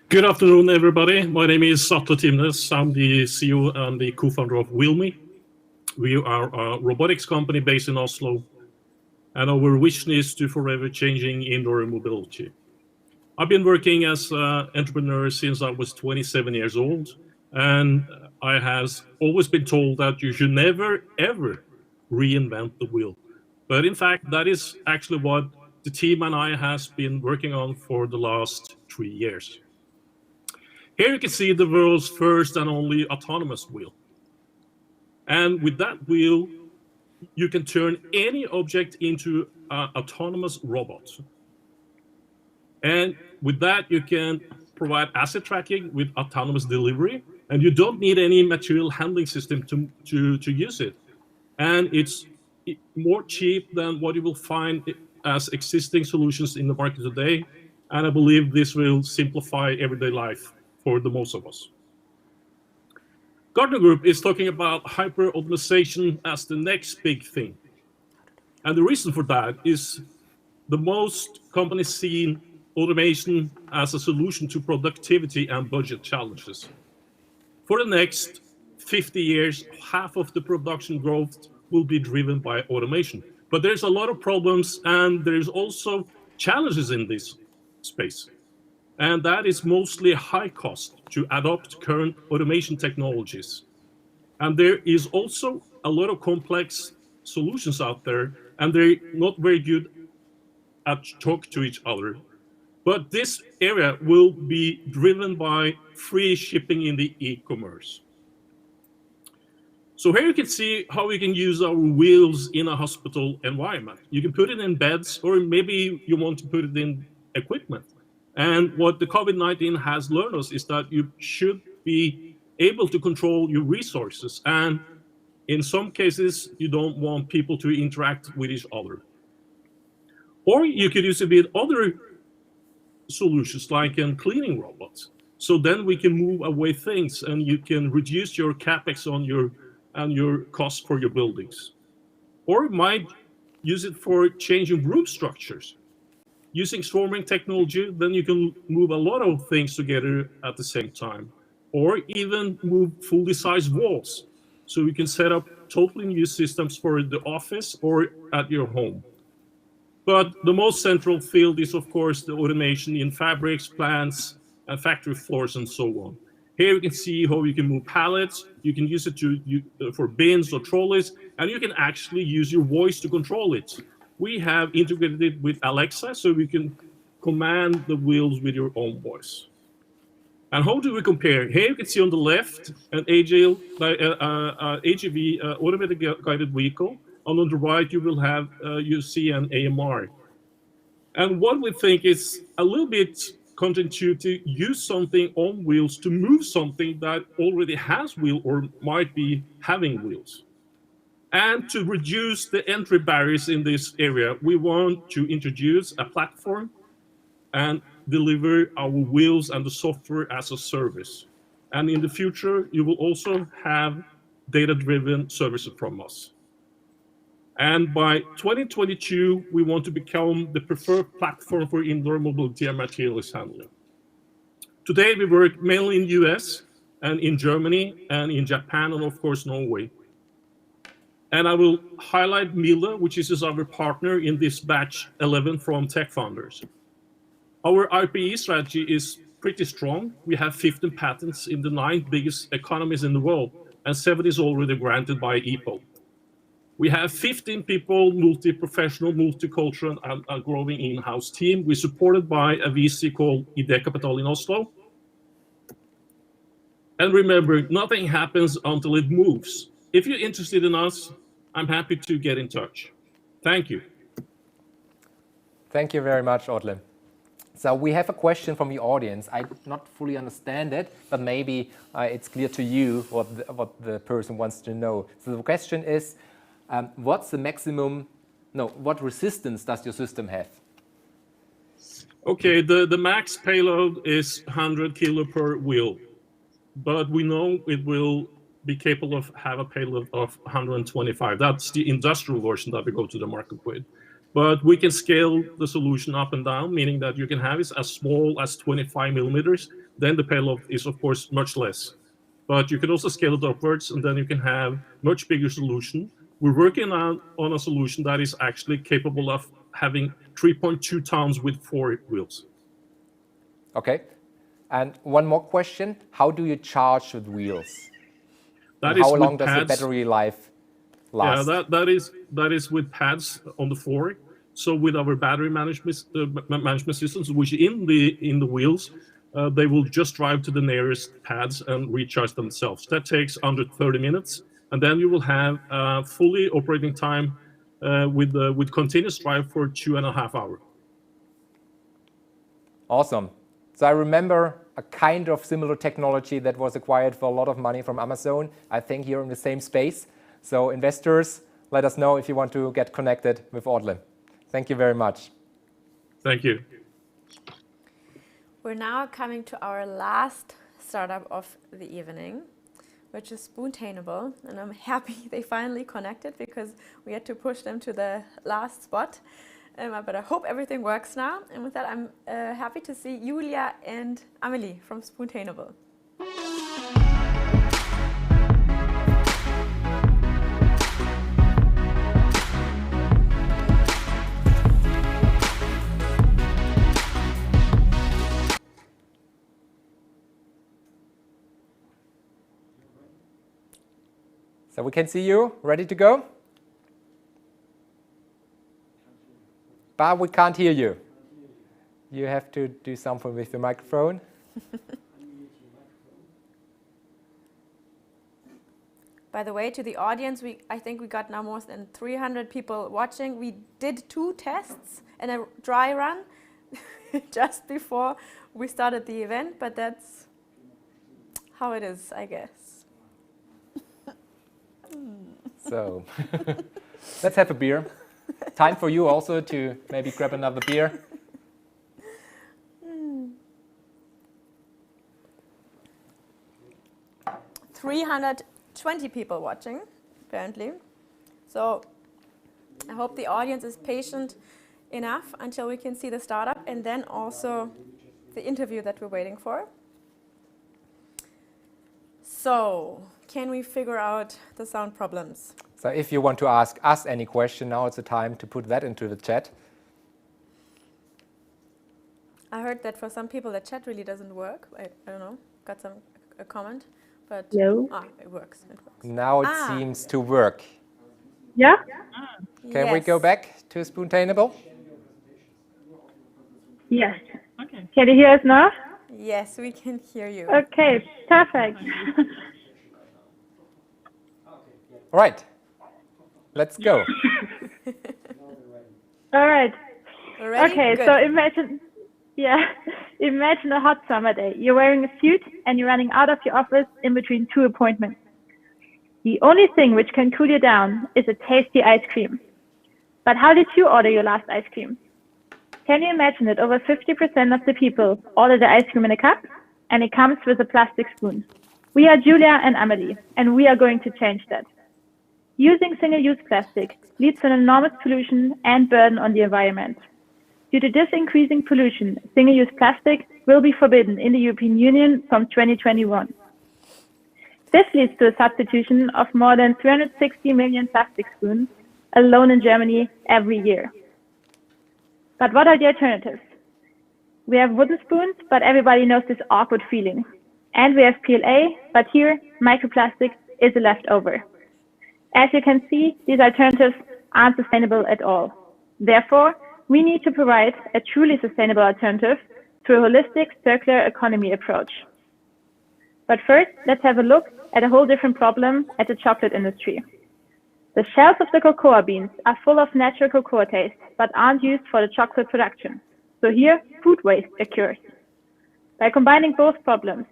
Good afternoon, everybody. My name is Atle Timnes. I'm the CEO and the co-founder of WheelMe. We are a robotics company based in Oslo, and our vision is to forever changing indoor mobility. I've been working as an entrepreneur since I was 27 years old, and I have always been told that you should never, ever reinvent the wheel. But in fact, that is actually what the team and I has been working on for the last 3 years. Here you can see the world's first and only autonomous wheel. And with that wheel, you can turn any object into an autonomous robot. And with that, you can provide asset tracking with autonomous delivery, and you don't need any material handling system to use it. And it's more cheap than what you will find as existing solutions in the market today. And I believe this will simplify everyday life for the most of us. Gartner Group is talking about hyper-automation as the next big thing. And the reason for that is the most companies see automation as a solution to productivity and budget challenges. For the next 50 years, half of the production growth will be driven by automation. But there's a lot of problems, and there's also challenges in this space. And that is mostly high cost to adopt current automation technologies. And there is also a lot of complex solutions out there, and they're not very good at talk to each other. But this area will be driven by free shipping in the e-commerce. So here you can see how we can use our wheels in a hospital environment. You can put it in beds, or maybe you want to put it in equipment. And what the COVID-19 has learned us is that you should be able to control your resources. And in some cases, you don't want people to interact with each other. Or you could use it with other solutions like cleaning robots. So then we can move away things, and you can reduce your capex on your cost for your buildings. Or you might use it for changing room structures. Using swarming technology, then you can move a lot of things together at the same time. Or even move fully sized walls. So you can set up totally new systems for the office or at your home. But the most central field is, of course, the automation in fabrics, plants, and factory floors, and so on. Here you can see how you can move pallets. You can use it for bins or trolleys, and you can actually use your voice to control it. We have integrated it with Alexa, so you can command the wheels with your own voice. And how do we compare? Here you can see on the left an AGV, automated guided vehicle. And on the right, you will have you see an AMR. And what we think is a little bit counterintuitive to use something on wheels to move something that already has wheels or might be having wheels. And to reduce the entry barriers in this area, we want to introduce a platform and deliver our wheels and the software as a service. And in the future, you will also have data-driven services from us. And by 2022, we want to become the preferred platform for indoor mobility and materials handling. Today, we work mainly in the US and in Germany and in Japan and, of course, Norway. And I will highlight Miele, which is our partner in this batch 11 from TechFounders. Our IPE strategy is pretty strong. We have 15 patents in the 9 biggest economies in the world, and 7 is already granted by EPO. We have 15 people, multi-professional, multicultural, and a growing in-house team. We're supported by a VC called ID Capital in Oslo. And remember, nothing happens until it moves. If you're interested in us, I'm happy to get in touch. Thank you. Thank you very much, Otle. So we have a question from the audience. I not fully understand it, but maybe it's clear to you what the person wants to know. So the question is, what's the maximum, what resistance does your system have? Okay, the max payload is 100 kilo per wheel, but we know it will be capable of have a payload of 125. That's the industrial version that we go to the market with. But we can scale the solution up and down, meaning that you can have it as small as 25 millimeters. Then the payload is, of course, much less. But you can also scale it upwards, and then you can have much bigger solution. We're working on a solution that is actually capable of having 3.2 tons with 4 wheels. Okay. And one more question. How do you charge with wheels? How long does the battery life last? Yeah, that is with pads on the floor. So with our battery management systems, which in the wheels, they will just drive to the nearest pads and recharge themselves. That takes under 30 minutes, and then you will have fully operating time with continuous drive for 2.5 hours. Awesome. So I remember a kind of similar technology that was acquired for a lot of money from Amazon. I think you're in the same space. So investors, let us know if you want to get connected with Otle. Thank you very much. Thank you. We're now coming to our last startup of the evening, which is Spoontainable, and I'm happy they finally connected because we had to push them to the last spot. But I hope everything works now. And with that, I'm happy to see Julia and Amelie from Spoontainable. So we can see you, ready to go? But we can't hear you. You have to do something with your microphone. By the way, to the audience, I think we got now more than 300 people watching. We did 2 tests and a dry run just before we started the event, but that's how it is, I guess. So let's have a beer. Time for you also to maybe grab another beer. Mm. 320 people watching, apparently. So I hope the audience is patient enough until we can see the startup and then also the interview that we're waiting for. So, can we figure out the sound problems? So if you want to ask us any question, now it's the time to put that into the chat. I heard that for some people the chat really doesn't work. I don't know, got a comment, but it works. Now it seems to work. Yeah? Can we go back to Spoontainable? Yes. Okay. Can you hear us now? Yes, we can hear you. Okay, perfect. All right, let's go. All right. Ready? Okay, Good. so imagine a hot summer day. You're wearing a suit and you're running out of your office in between 2 appointments. The only thing which can cool you down is a tasty ice cream. But how did you order your last ice cream? Can you imagine that over 50% of the people order the ice cream in a cup and it comes with a plastic spoon? We are Julia and Amelie, and we are going to change that. Using single-use plastic leads to an enormous pollution and burden on the environment. Due to this increasing pollution, single-use plastic will be forbidden in the European Union from 2021. This leads to a substitution of more than 360 million plastic spoons alone in Germany every year. But what are the alternatives? We have wooden spoons, but everybody knows this awkward feeling. And we have PLA, but here, microplastic is a leftover. As you can see, these alternatives aren't sustainable at all. Therefore, we need to provide a truly sustainable alternative through a holistic circular economy approach. But first, let's have a look at a whole different problem at the chocolate industry. The shells of the cocoa beans are full of natural cocoa taste, but aren't used for the chocolate production. So here, food waste occurs. By combining both problems,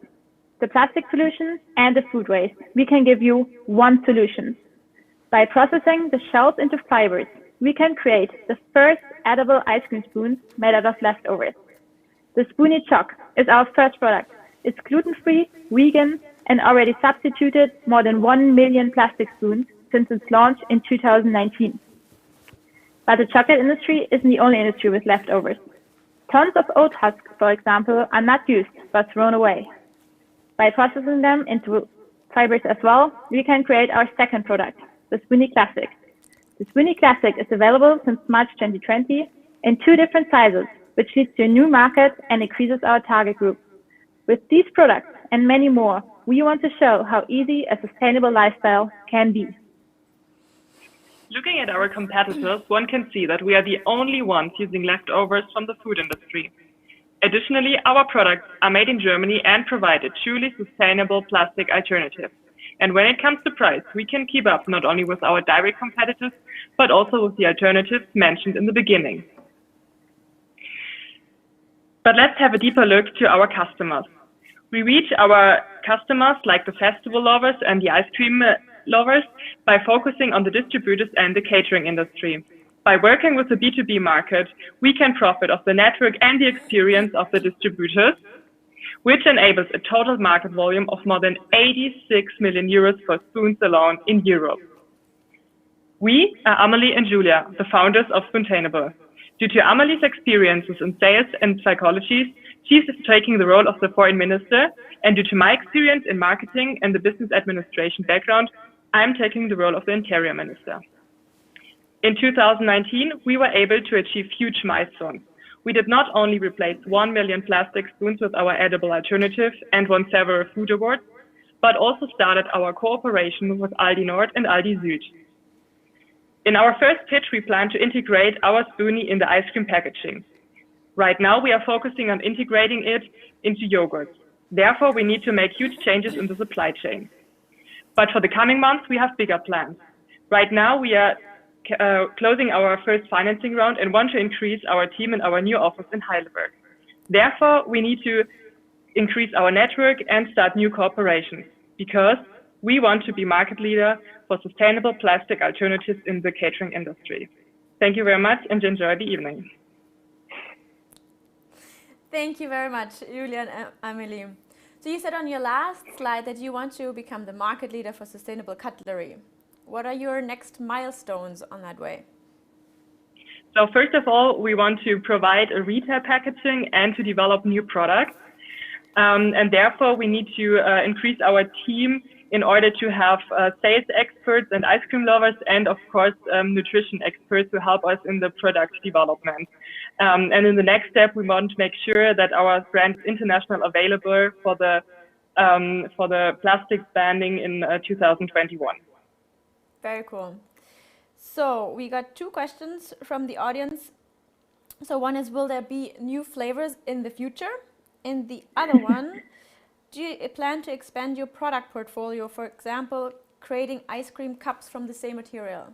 the plastic pollution and the food waste, we can give you one solution. By processing the shells into fibers, we can create the first edible ice cream spoons made out of leftovers. The Spoonie Choc is our first product. It's gluten-free, vegan, and already substituted more than 1 million plastic spoons since its launch in 2019. But the chocolate industry isn't the only industry with leftovers. Tons of oat husks, for example, are not used but thrown away. By processing them into fibers as well, we can create our second product, the Spoonie Classic. The Spoonie Classic is available since March 2020 in 2 different sizes, which leads to a new market and increases our target group. With these products and many more, we want to show how easy a sustainable lifestyle can be. Looking at our competitors, one can see that we are the only ones using leftovers from the food industry. Additionally, our products are made in Germany and provide a truly sustainable plastic alternative. And when it comes to price, we can keep up not only with our direct competitors, but also with the alternatives mentioned in the beginning. But let's have a deeper look to our customers. We reach our customers like the festival lovers and the ice cream lovers by focusing on the distributors and the catering industry. By working with the B2B market, we can profit of the network and the experience of the distributors. which enables a total market volume of more than 86 million euros for spoons alone in Europe. We are Amelie and Julia, the founders of Spoontainable. Due to Amelie's experiences in sales and psychology, she's taking the role of the foreign minister, and due to my experience in marketing and the business administration background, I'm taking the role of the interior minister. In 2019, we were able to achieve huge milestones. We did not only replace 1 million plastic spoons with our edible alternative and won several food awards, but also started our cooperation with Aldi Nord and Aldi Süd. In our first pitch, we plan to integrate our spoonie in the ice cream packaging. Right now, we are focusing on integrating it into yogurts. Therefore, we need to make huge changes in the supply chain. But for the coming months, we have bigger plans. Right now, we are closing our first financing round and want to increase our team in our new office in Heidelberg. Therefore, we need to increase our network and start new cooperations because we want to be market leader for sustainable plastic alternatives in the catering industry. Thank you very much and enjoy the evening. Thank you very much, Julia and Amelie. So you said on your last slide that you want to become the market leader for sustainable cutlery. What are your next milestones on that way? So first of all, we want to provide a retail packaging and to develop new products. And therefore, we need to increase our team in order to have sales experts and ice cream lovers and, of course, nutrition experts to help us in the product development. And in the next step, we want to make sure that our brand is internationally available for the plastic banning in 2021. Very cool. So we got 2 questions from the audience. So one is, will there be new flavors in the future? And the other one, do you plan to expand your product portfolio, for example, creating ice cream cups from the same material?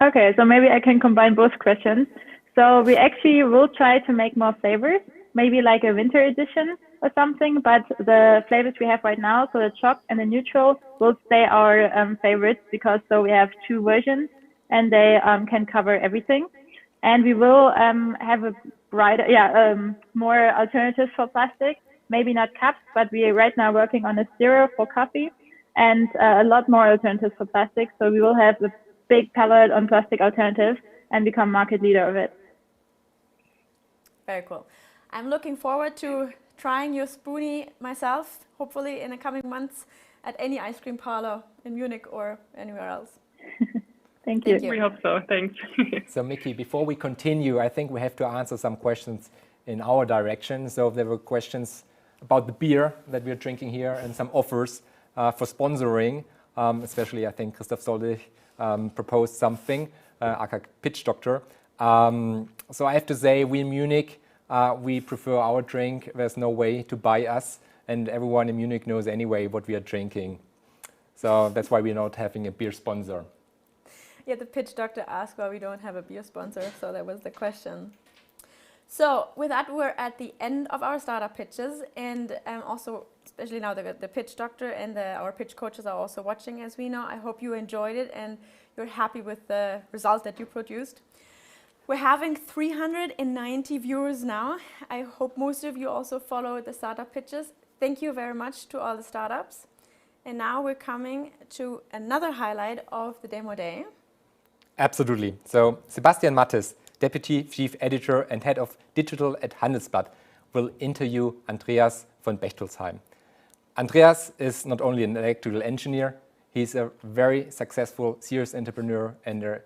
Okay, so maybe I can combine both questions. So we actually will try to make more flavors, maybe like a winter edition or something, but the flavors we have right now, so the choc and the neutral, will stay our favorites because so we have 2 versions and they can cover everything. And we will have a brighter, more alternatives for plastic, maybe not cups, but we are right now working on a stirrer for coffee and a lot more alternatives for plastic. So we will have a big palette on plastic alternatives and become market leader of it. Very cool. I'm looking forward to trying your spoonie myself, hopefully in the coming months at any ice cream parlor in Munich or anywhere else. Thank you. We hope so. Thanks. So, Miki, before we continue, I think we have to answer some questions in our direction. So there were questions about the beer that we're drinking here and some offers for sponsoring. Especially, I think Christoph Soldig proposed something, aka Pitch Doctor. So I have to say, we in Munich, we prefer our drink. There's no way to buy us, and everyone in Munich knows anyway what we are drinking. So that's why we're not having a beer sponsor. Yeah, the Pitch Doctor asked why we don't have a beer sponsor, so that was the question. So with that, we're at the end of our startup pitches, and also, especially now the Pitch Doctor and our pitch coaches are also watching, as we know. I hope you enjoyed it and you're happy with the result that you produced. We're having 390 viewers now. I hope most of you also follow the startup pitches. Thank you very much to all the startups. And now we're coming to another highlight of the demo day. Absolutely. So Sebastian Matthes, Deputy Chief Editor and Head of Digital at Handelsblatt, will interview Andreas von Bechtholsheim. Andreas is not only an electrical engineer, he's a very successful serious entrepreneur and a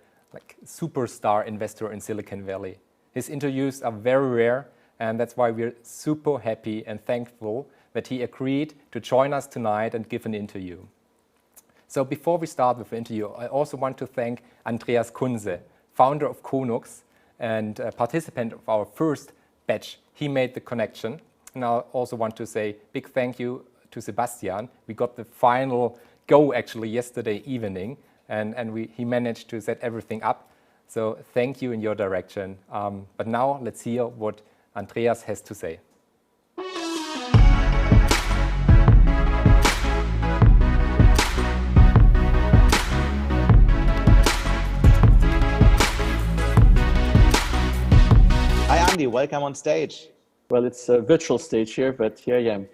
superstar investor in Silicon Valley. His interviews are very rare, and that's why we're super happy and thankful that he agreed to join us tonight and give an interview. So before we start with the interview, I also want to thank Andreas Kunze, founder of Konux and a participant of our first batch. He made the connection. And I also want to say big thank you to Sebastian. We got the final go actually yesterday evening, and he managed to set everything up. So thank you in your direction. But now let's hear what Andreas has to say. Hi, Andy. Welcome on stage. Well, it's a virtual stage here, but here I am.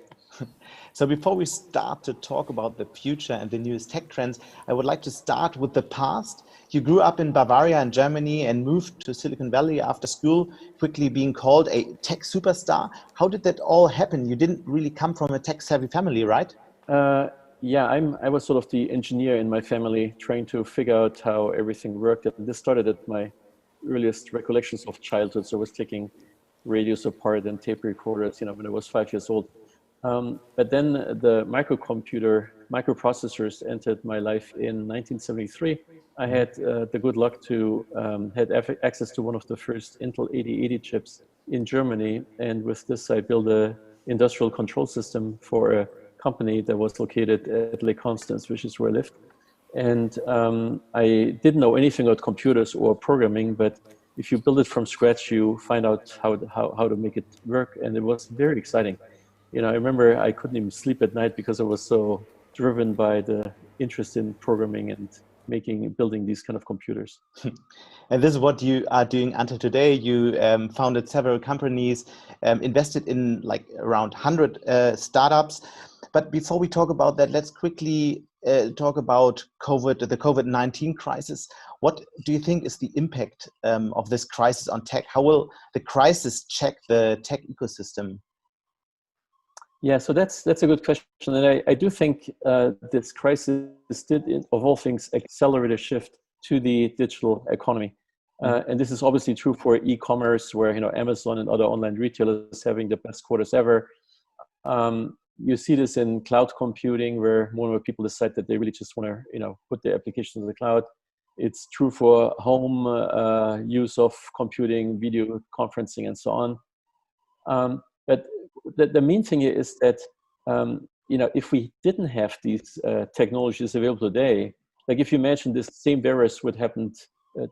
So before we start to talk about the future and the newest tech trends, I would like to start with the past. You grew up in Bavaria in Germany and moved to Silicon Valley after school, quickly being called a tech superstar. How did that all happen? You didn't really come from a tech-savvy family, right? Yeah, I was sort of the engineer in my family, trying to figure out how everything worked. And this started at my earliest recollections of childhood. So I was taking radios apart and tape recorders, when I was 5 years old. But then the microprocessors entered my life in 1973. I had the good luck to had access to one of the first Intel 8080 chips in Germany. And with this, I built an industrial control system for a company that was located at Lake Constance, which is where I lived. And I didn't know anything about computers or programming, but if you build it from scratch, you find out how to make it work. And it was very exciting. I remember I couldn't even sleep at night because I was so driven by the interest in programming and building these kind of computers. And this is what you are doing until today. You founded several companies, invested in like around 100 startups. But before we talk about that, let's quickly talk about the COVID-19 crisis. What do you think is the impact of this crisis on tech? How will the crisis check the tech ecosystem? Yeah, so that's a good question. And I do think this crisis did, of all things, accelerate a shift to the digital economy. And this is obviously true for e-commerce, where Amazon and other online retailers having the best quarters ever. You see this in cloud computing, where more and more people decide that they really just want to put their applications in the cloud. It's true for home use of computing, video conferencing, and so on. But the main thing is that if we didn't have these technologies available today, like if you imagine this same virus would happen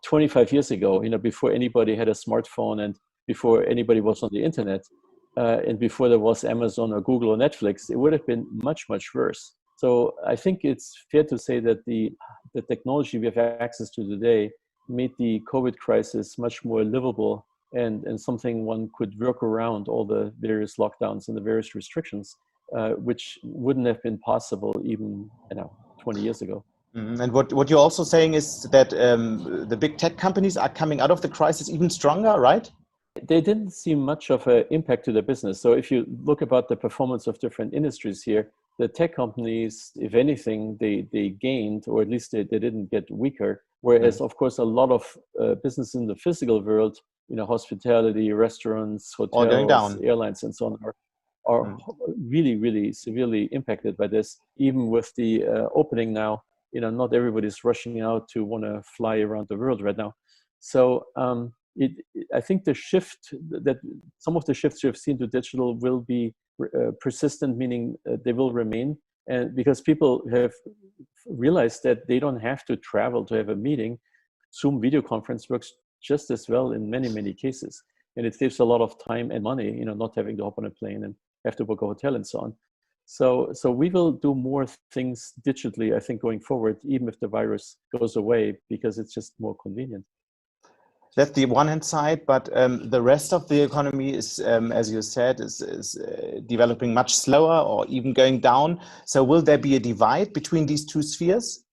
25 years ago, before anybody had a smartphone and before anybody was on the internet, and before there was Amazon or Google or Netflix, it would have been much, much worse. So I think it's fair to say that the technology we have access to today made the COVID crisis much more livable and something one could work around all the various lockdowns and the various restrictions, which wouldn't have been possible even 20 years ago. And what you're also saying is that the big tech companies are coming out of the crisis even stronger, right? They didn't see much of an impact to their business. So if you look about the performance of different industries here, the tech companies, if anything, they gained, or at least they didn't get weaker. Whereas, of course, a lot of business in the physical world, hospitality, restaurants, hotels, all going down. Airlines, and so on, are really, really severely impacted by this. Even with the opening now, not everybody's rushing out to want to fly around the world right now. So I think the shift that some of the shifts you have seen to digital will be persistent, meaning they will remain, and because people have realized that they don't have to travel to have a meeting. Zoom video conference works just as well in many, many cases, and it saves a lot of time and money, not having to hop on a plane and have to book a hotel and so on. So we will do more things digitally, I think, going forward, even if the virus goes away, because it's just more convenient. That's the one hand side, but the rest of the economy is, as you said, is developing much slower or even going down. So will there be a divide between these two spheres?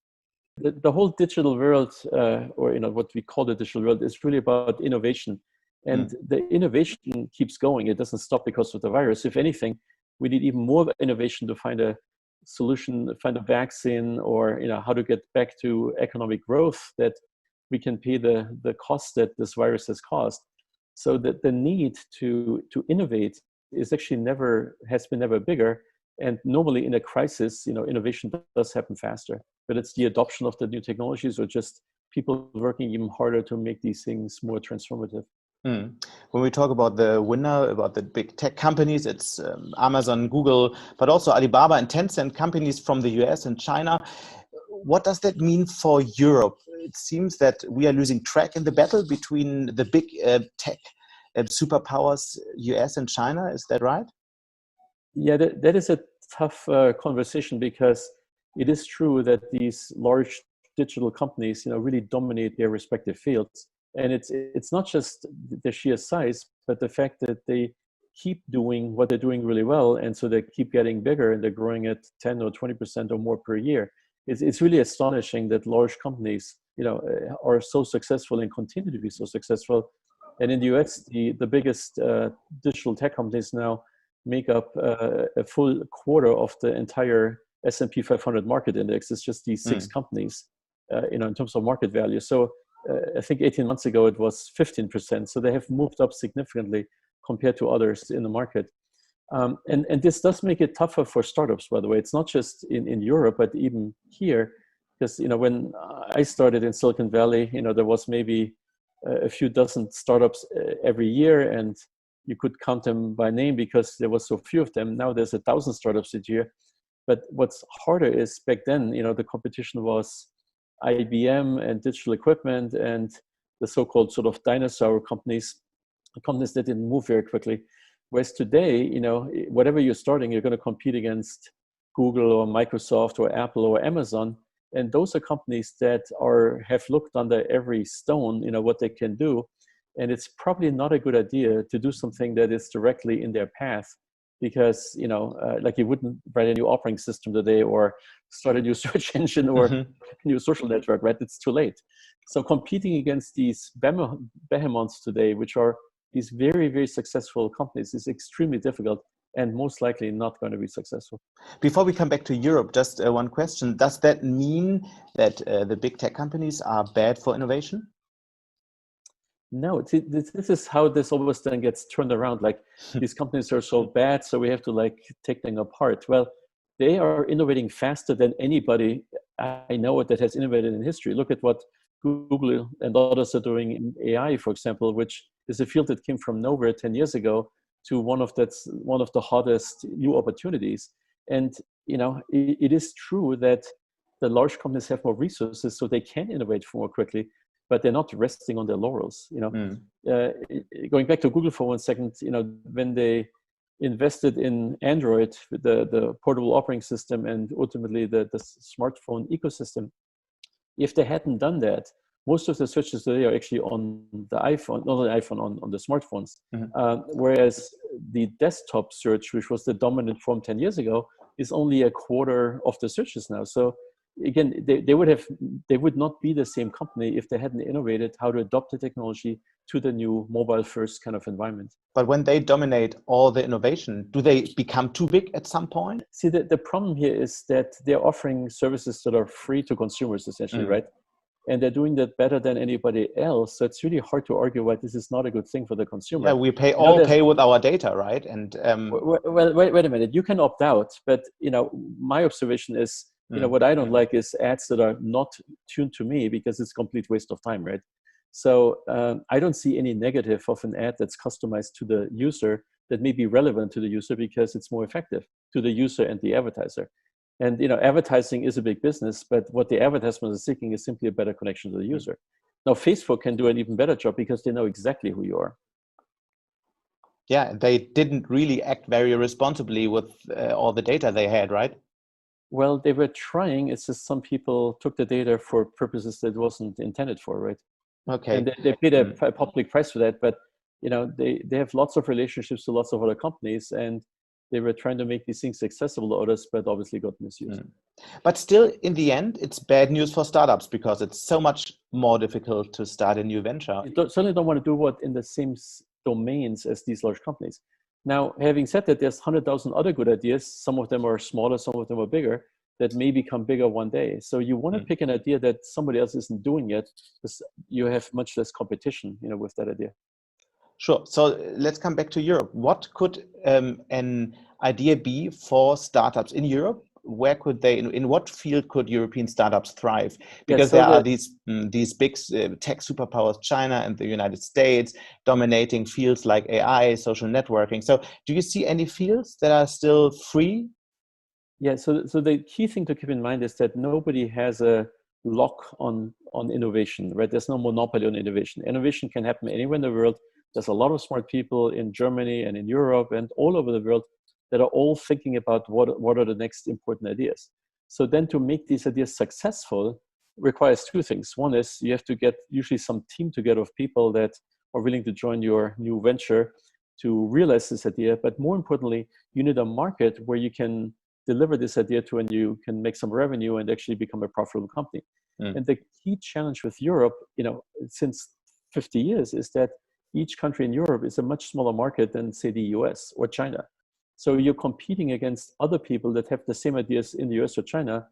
The whole digital world, or what we call the digital world, is really about innovation, and the innovation keeps going. It doesn't stop because of the virus. If anything, we need even more innovation to find a solution, find a vaccine, or how to get back to economic growth that we can pay the cost that this virus has caused. So that the need to innovate is actually has been never bigger. And normally in a crisis, innovation does happen faster, but it's the adoption of the new technologies or just people working even harder to make these things more transformative. When we talk about the winner, about the big tech companies, it's Amazon, Google, but also Alibaba and Tencent, companies from the US and China. What does that mean for Europe? It seems that we are losing track in the battle between the big tech superpowers, US and China. Is that right? Yeah, that is a tough conversation, because it is true that these large digital companies, really dominate their respective fields. And it's not just the sheer size, but the fact that they keep doing what they're doing really well, and so they keep getting bigger and they're growing at 10 or 20% or more per year. It's really astonishing that large companies, are so successful and continue to be so successful. And in the US, the biggest digital tech companies now make up a full quarter of the entire S&P 500 market index. It's just these 6 companies, in terms of market value. So I think 18 months ago it was 15%. So they have moved up significantly compared to others in the market. And this does make it tougher for startups, by the way. It's not just in Europe, but even here, because when I started in Silicon Valley, there was maybe a few dozen startups every year, and you could count them by name because there was so few of them. Now there's 1,000 startups a year. But what's harder is back then, the competition was IBM and digital equipment and the so-called sort of dinosaur companies that didn't move very quickly. Whereas today, whatever you're starting, you're going to compete against Google or Microsoft or Apple or Amazon. And those are companies that have looked under every stone, what they can do. And it's probably not a good idea to do something that is directly in their path, because, like you wouldn't write a new operating system today or start a new search engine or a new social network, right? It's too late. So competing against these behemoths today, which are these very, very successful companies, is extremely difficult and most likely not going to be successful. Before we come back to Europe, just one question. Does that mean that the big tech companies are bad for innovation? No, this is how this always then gets turned around. Like these companies are so bad, so we have to take them apart. Well, they are innovating faster than anybody I know that has innovated in history. Look at what Google and others are doing in AI, for example, which is a field that came from nowhere 10 years ago to one of the hottest new opportunities. And it is true that the large companies have more resources, so they can innovate more quickly, but they're not resting on their laurels. Going back to Google for 1 second, when they invested in Android, the portable operating system, and ultimately the smartphone ecosystem, if they hadn't done that, most of the searches today are actually on the iPhone, not on the iPhone, on the smartphones. Whereas the desktop search, which was the dominant form 10 years ago, is only a quarter of the searches now. So again, they would not be the same company if they hadn't innovated how to adopt the technology to the new mobile first kind of environment. But when they dominate all the innovation, do they become too big at some point? See, the problem here is that they're offering services that are free to consumers, essentially, right? And they're doing that better than anybody else. So it's really hard to argue why this is not a good thing for the consumer. Yeah, we pay with our data, right? And well, wait a minute. You can opt out, but my observation is, what I don't like is ads that are not tuned to me, because it's a complete waste of time, right? So I don't see any negative of an ad that's customized to the user that may be relevant to the user, because it's more effective to the user and the advertiser. And advertising is a big business, but what the advertisement is seeking is simply a better connection to the user. Now, Facebook can do an even better job because they know exactly who you are. Yeah, they didn't really act very responsibly with all the data they had, right? Well, they were trying. It's just some people took the data for purposes that wasn't intended for, right? Okay. And they paid a public price for that, but they have lots of relationships to lots of other companies, and they were trying to make these things accessible to others, but obviously got misused. But still, in the end, it's bad news for startups, because it's so much more difficult to start a new venture. You certainly don't want to do it in the same domains as these large companies. Now, having said that, there's 100,000 other good ideas. Some of them are smaller, some of them are bigger, that may become bigger one day. So you want to pick an idea that somebody else isn't doing yet, because you have much less competition, with that idea. Sure. So let's come back to Europe. What could an idea be for startups in Europe? Where could they, in what field could European startups thrive? Because there are these big tech superpowers, China and the United States, dominating fields like AI, social networking. So do you see any fields that are still free? Yeah, so the key thing to keep in mind is that nobody has a lock on innovation, right? There's no monopoly on innovation. Innovation can happen anywhere in the world. There's a lot of smart people in Germany and in Europe and all over the world that are all thinking about what are the next important ideas. So then to make these ideas successful requires two things. One is you have to get usually some team together of people that are willing to join your new venture to realize this idea, but more importantly, you need a market where you can deliver this idea to and you can make some revenue and actually become a profitable company. And the key challenge with Europe, since 50 years is that each country in Europe is a much smaller market than, say, the US or China. So you're competing against other people that have the same ideas in the US or China.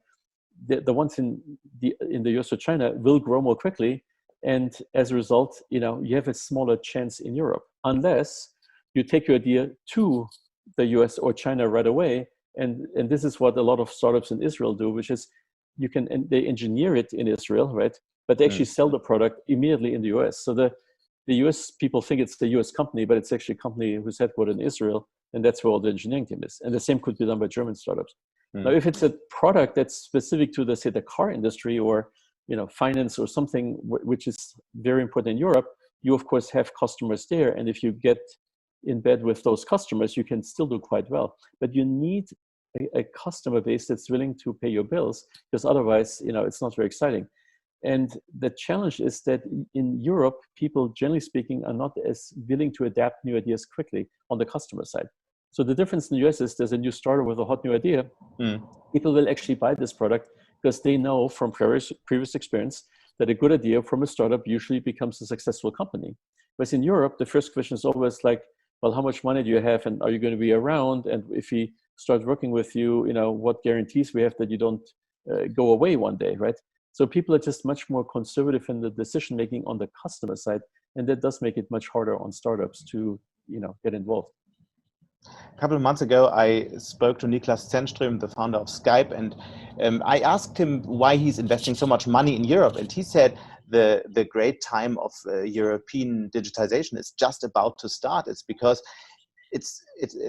The ones in the US or China will grow more quickly. And as a result, you have a smaller chance in Europe, unless you take your idea to the US or China right away. And this is what a lot of startups in Israel do, which is they engineer it in Israel, right? But they actually sell the product immediately in the US. So the US people think it's the US company, but it's actually a company who's headquartered in Israel. And that's where all the engineering team is. And the same could be done by German startups. Now, if it's a product that's specific to, let's say, the car industry or finance or something which is very important in Europe, you of course have customers there. And if you get in bed with those customers, you can still do quite well. But you need a customer base that's willing to pay your bills, because otherwise, it's not very exciting. And the challenge is that in Europe, people, generally speaking, are not as willing to adapt new ideas quickly on the customer side. So the difference in the US is there's a new starter with a hot new idea. People will actually buy this product because they know from previous experience that a good idea from a startup usually becomes a successful company. Whereas in Europe, the first question is always like, well, how much money do you have and are you going to be around? And if we start working with you, what guarantees we have that you don't go away one day, right? So people are just much more conservative in the decision-making on the customer side. And that does make it much harder on startups to, get involved. A couple of months ago, I spoke to Niklas Zennström, the founder of Skype, and I asked him why he's investing so much money in Europe. And he said the great time of European digitization is just about to start. It's because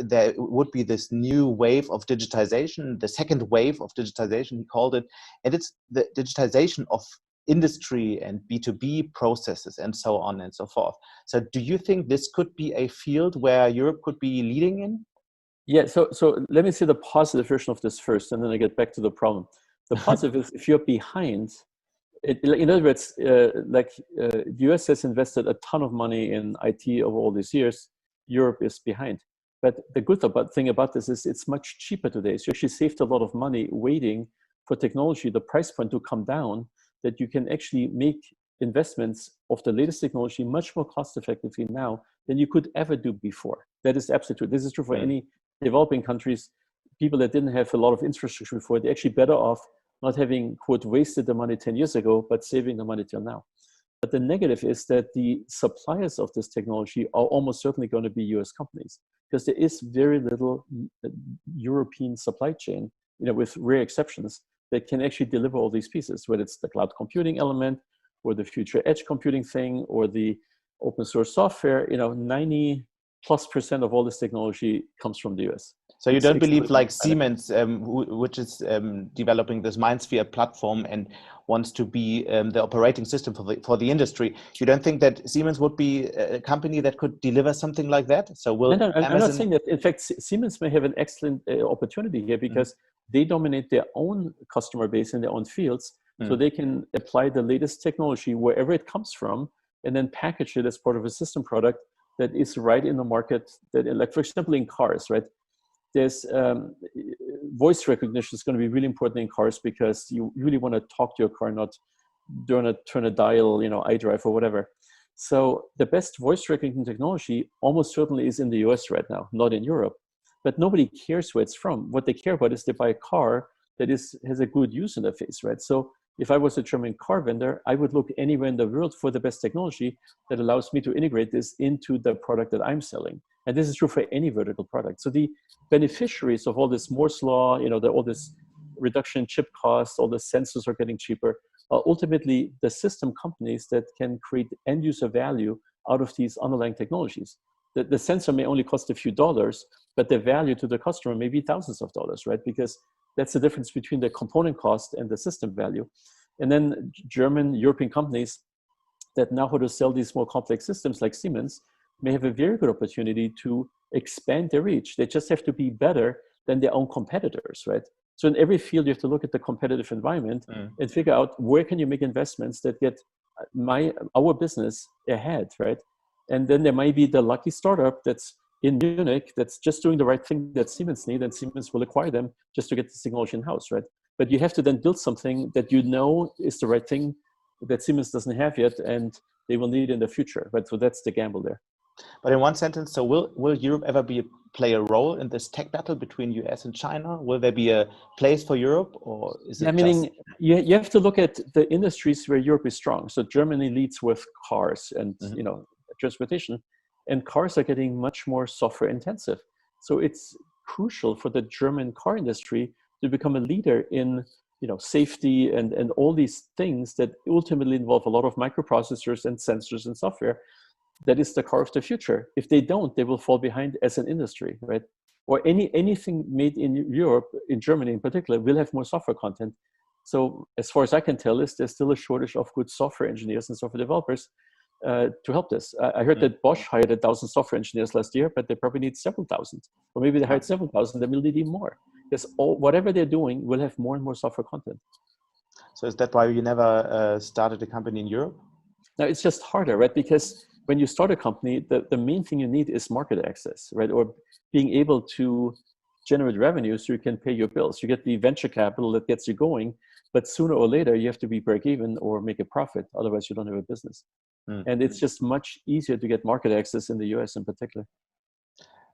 there would be this new wave of digitization, the second wave of digitization, he called it, and it's the digitization of industry and B2B processes and so on and so forth. So do you think this could be a field where Europe could be leading in? Yeah, so let me see the positive version of this first, and then I get back to the problem. The positive is if you're behind, in other words, the US has invested a ton of money in IT over all these years. Europe is behind. But the good thing about this is it's much cheaper today. So you actually saved a lot of money waiting for technology, the price point to come down, that you can actually make investments of the latest technology much more cost effectively now than you could ever do before. That is absolutely true. This is true for any developing countries. People that didn't have a lot of infrastructure before, they're actually better off not having, quote, wasted the money 10 years ago, but saving the money till now. But the negative is that the suppliers of this technology are almost certainly going to be US companies, because there is very little European supply chain, with rare exceptions, that can actually deliver all these pieces, whether it's the cloud computing element or the future edge computing thing or the open source software. 90+% of all this technology comes from the US. So you don't believe like Siemens, which is developing this MindSphere platform and wants to be the operating system for the industry. You don't think that Siemens would be a company that could deliver something like that? So will No, Amazon... I'm not saying that. In fact, Siemens may have an excellent opportunity here because they dominate their own customer base in their own fields. So they can apply the latest technology wherever it comes from and then package it as part of a system product that is right in the market. That, like, for example, in cars, right? There's voice recognition is going to be really important in cars because you really want to talk to your car, not turn a dial, iDrive or whatever. So the best voice recognition technology almost certainly is in the US right now, not in Europe. But nobody cares where it's from. What they care about is they buy a car that has a good user interface, right? So if I was a German car vendor, I would look anywhere in the world for the best technology that allows me to integrate this into the product that I'm selling. And this is true for any vertical product. So the beneficiaries of all this Moore's law, all this reduction in chip costs, all the sensors are getting cheaper, are ultimately the system companies that can create end user value out of these underlying technologies. The sensor may only cost a few dollars, but the value to the customer may be thousands of dollars, right? Because that's the difference between the component cost and the system value. And then German, European companies that know how to sell these more complex systems like Siemens may have a very good opportunity to expand their reach. They just have to be better than their own competitors, right? So in every field, you have to look at the competitive environment and figure out where can you make investments that get our business ahead, right? And then there might be the lucky startup that's in Munich that's just doing the right thing that Siemens need, and Siemens will acquire them just to get this technology in-house, right? But you have to then build something that you know is the right thing that Siemens doesn't have yet, and they will need in the future, right? So that's the gamble there. But in one sentence, so will Europe ever play a role in this tech battle between US and China? Will there be a place for Europe, or is it Yeah, meaning you have to look at the industries where Europe is strong. So Germany leads with cars and you know, transportation, and cars are getting much more software intensive. So it's crucial for the German car industry to become a leader in, you know, safety and all these things that ultimately involve a lot of microprocessors and sensors and software. That is the car of the future. If they don't, they will fall behind as an industry, right? Or anything made in Europe, in Germany in particular, will have more software content. So as far as I can tell, there's still a shortage of good software engineers and software developers to help this. I heard that Bosch hired 1,000 software engineers last year, but they probably need several thousand. Or maybe they hired 7,000, they will need even more. Whatever they're doing will have more and more software content. So is that why you never started a company in Europe? No, it's just harder, right? Because when you start a company, the main thing you need is market access, right? Or being able to generate revenue so you can pay your bills. You get the venture capital that gets you going, but sooner or later you have to be break even or make a profit. Otherwise you don't have a business. And it's just much easier to get market access in the US in particular.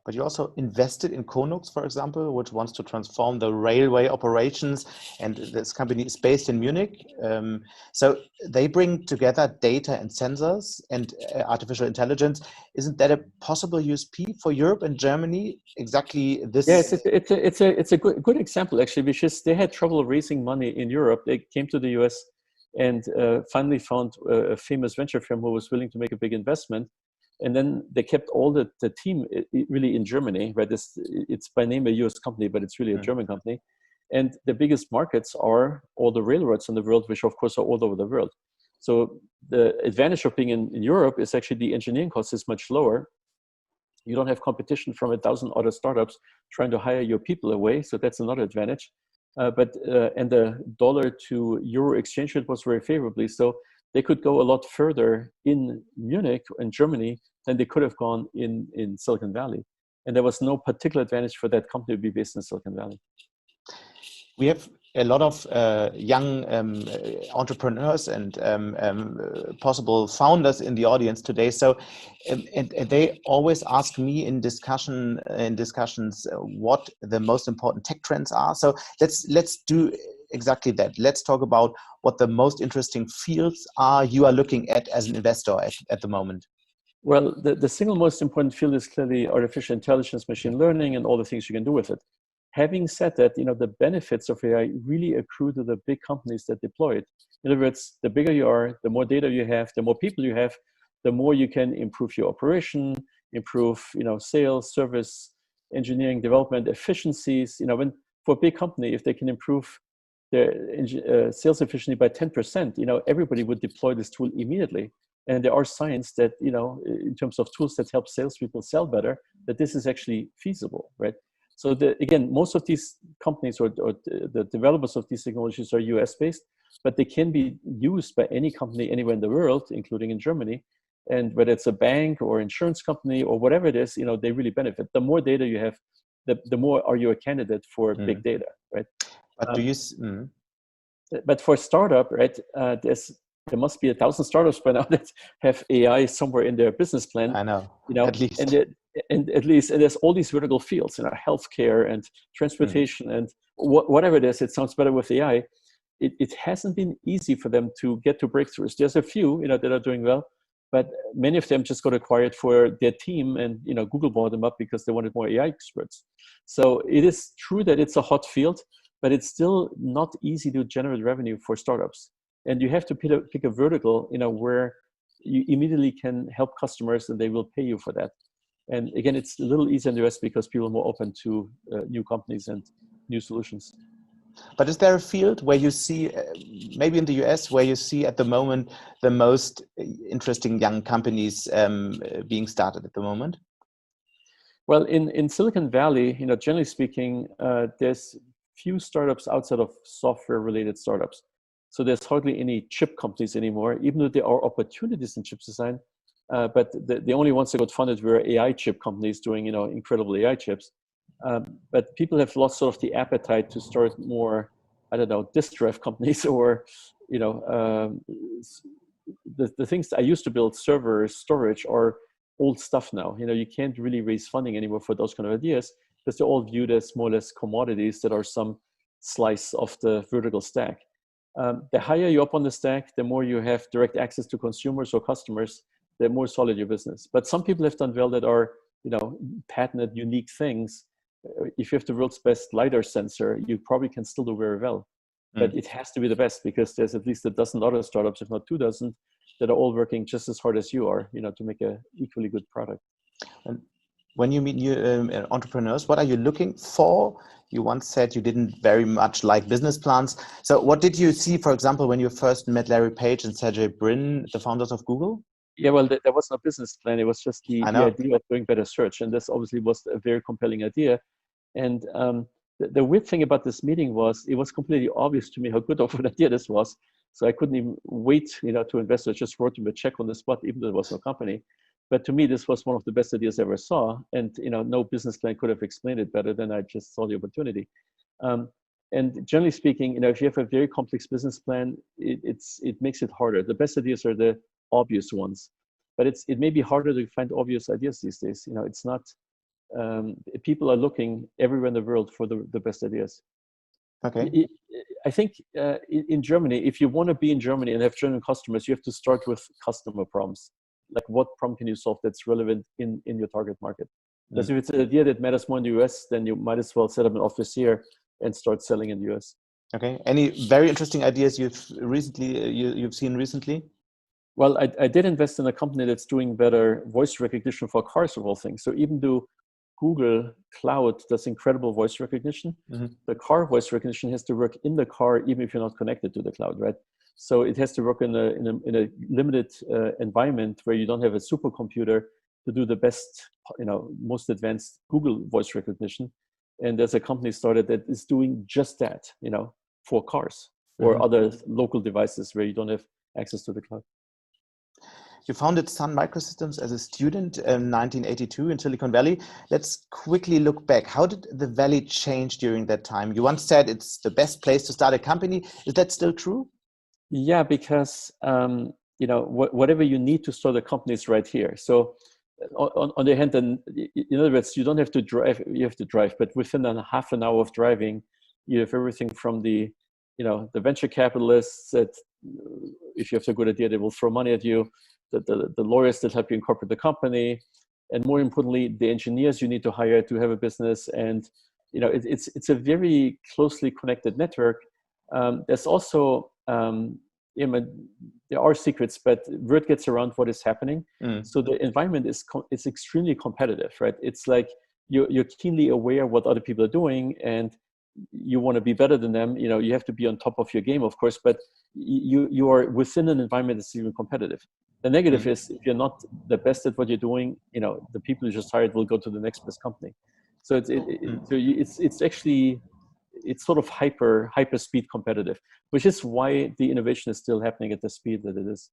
But you also invested in Konux, for example, which wants to transform the railway operations. And this company is based in Munich. So they bring together data and sensors and artificial intelligence. Isn't that a possible USP for Europe and Germany? Exactly this. Yes, it's a good example, actually, because they had trouble raising money in Europe. They came to the US and finally found a famous venture firm who was willing to make a big investment. And then they kept all the team really in Germany, right? It's by name a US company, but it's really a German company. And the biggest markets are all the railroads in the world, which of course are all over the world. So the advantage of being in Europe is actually the engineering cost is much lower. You don't have competition from 1,000 other startups trying to hire your people away. So that's another advantage. And the dollar to euro exchange rate was very favorably. So they could go a lot further in Munich and Germany than they could have gone in Silicon Valley. And there was no particular advantage for that company to be based in Silicon Valley. We have a lot of young entrepreneurs and possible founders in the audience today. So, and they always ask me in discussions what the most important tech trends are. So let's do exactly that. Let's talk about what the most interesting fields are you are looking at as an investor at the moment. Well, the single most important field is clearly artificial intelligence, machine learning, and all the things you can do with it. Having said that, you know, the benefits of AI really accrue to the big companies that deploy it. In other words, the bigger you are, the more data you have, the more people you have, the more you can improve your operation, improve, you know, sales, service, engineering, development, efficiencies. You know, for a big company, if they can improve their sales efficiency by 10%, you know, everybody would deploy this tool immediately. And there are signs that, you know, in terms of tools that help salespeople sell better, that this is actually feasible, right? So again, most of these companies or the developers of these technologies are US-based, but they can be used by any company anywhere in the world, including in Germany. And whether it's a bank or insurance company or whatever it is, you know, they really benefit. The more data you have, the more are you a candidate for big data, right? But do you? But for startup, right? There must be 1,000 startups by now that have AI somewhere in their business plan. I know, you know, at least. And there's all these vertical fields, you know, healthcare and transportation and whatever it is. It sounds better with AI. It hasn't been easy for them to get to breakthroughs. There's a few, you know, that are doing well, but many of them just got acquired for their team, and you know, Google bought them up because they wanted more AI experts. So it is true that it's a hot field, but it's still not easy to generate revenue for startups. And you have to pick a vertical, you know, where you immediately can help customers and they will pay you for that. And again, it's a little easier in the US because people are more open to new companies and new solutions. But is there a field where you see, maybe in the US, where you see at the moment the most interesting young companies being started at the moment? Well, in Silicon Valley, you know, generally speaking, there's few startups outside of software-related startups. So there's hardly any chip companies anymore, even though there are opportunities in chip design. but the only ones that got funded were AI chip companies doing, incredible AI chips. But people have lost sort of the appetite to start more, I don't know, disk drive companies or, the things that I used to build, server storage, are old stuff now. You can't really raise funding anymore for those kind of ideas because they're all viewed as more or less commodities that are some slice of the vertical stack. The higher you up on the stack, the more you have direct access to consumers or customers, the more solid your business. But some people have done well that are, patented, unique things. If you have the world's best LiDAR sensor, you probably can still do very well. But it has to be the best because there's at least a dozen other startups, if not 2 dozen, that are all working just as hard as you are, to make an equally good product. And when you meet new entrepreneurs, what are you looking for? You once said you didn't very much like business plans. So what did you see, for example, when you first met Larry Page and Sergey Brin, the founders of Google? Yeah, well, there was no business plan. It was just the idea of doing better search. And this obviously was a very compelling idea. And the weird thing about this meeting was it was completely obvious to me how good of an idea this was. So I couldn't even wait, to invest. I just wrote him a check on the spot, even though there was no company. But to me, this was one of the best ideas I ever saw. And, no business plan could have explained it better than I just saw the opportunity. And generally speaking, if you have a very complex business plan, it makes it harder. The best ideas are the obvious ones, but it may be harder to find obvious ideas these days. It's not, people are looking everywhere in the world for the best ideas. Okay. I think in Germany, if you want to be in Germany and have German customers, you have to start with customer problems. Like what problem can you solve that's relevant in your target market? Because if it's an idea that matters more in the US, then you might as well set up an office here and start selling in the US. Okay. Any very interesting ideas you've seen recently? Well, I did invest in a company that's doing better voice recognition for cars of all things. So even though Google Cloud does incredible voice recognition, the car voice recognition has to work in the car even if you're not connected to the cloud, right? So it has to work in a limited environment where you don't have a supercomputer to do the best, most advanced Google voice recognition. And there's a company started that is doing just that, for cars or other local devices where you don't have access to the cloud. You founded Sun Microsystems as a student in 1982 in Silicon Valley. Let's quickly look back. How did the Valley change during that time? You once said it's the best place to start a company. Is that still true? Yeah, because whatever you need to start a company is right here. So on the other hand, then, in other words, you don't have to drive. You have to drive, but within a half an hour of driving, you have everything from the venture capitalists that, if you have a good idea, they will throw money at you. The lawyers that help you incorporate the company, and more importantly, the engineers you need to hire to have a business. And it's a very closely connected network. There's also there are secrets, but word gets around what is happening. So the environment is extremely competitive, right? It's like you're keenly aware of what other people are doing, and you want to be better than them. You have to be on top of your game, of course, but you are within an environment that's even competitive. The negative is if you're not the best at what you're doing, the people you just hired will go to the next best company. So it's actually sort of hyper speed competitive, which is why the innovation is still happening at the speed that it is.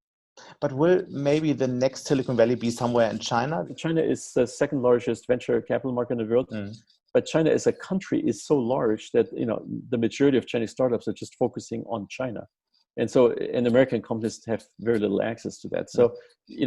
But will maybe the next Silicon Valley be somewhere in China? China is the second largest venture capital market in the world. But China as a country is so large that the majority of Chinese startups are just focusing on China. And so, American companies have very little access to that. So,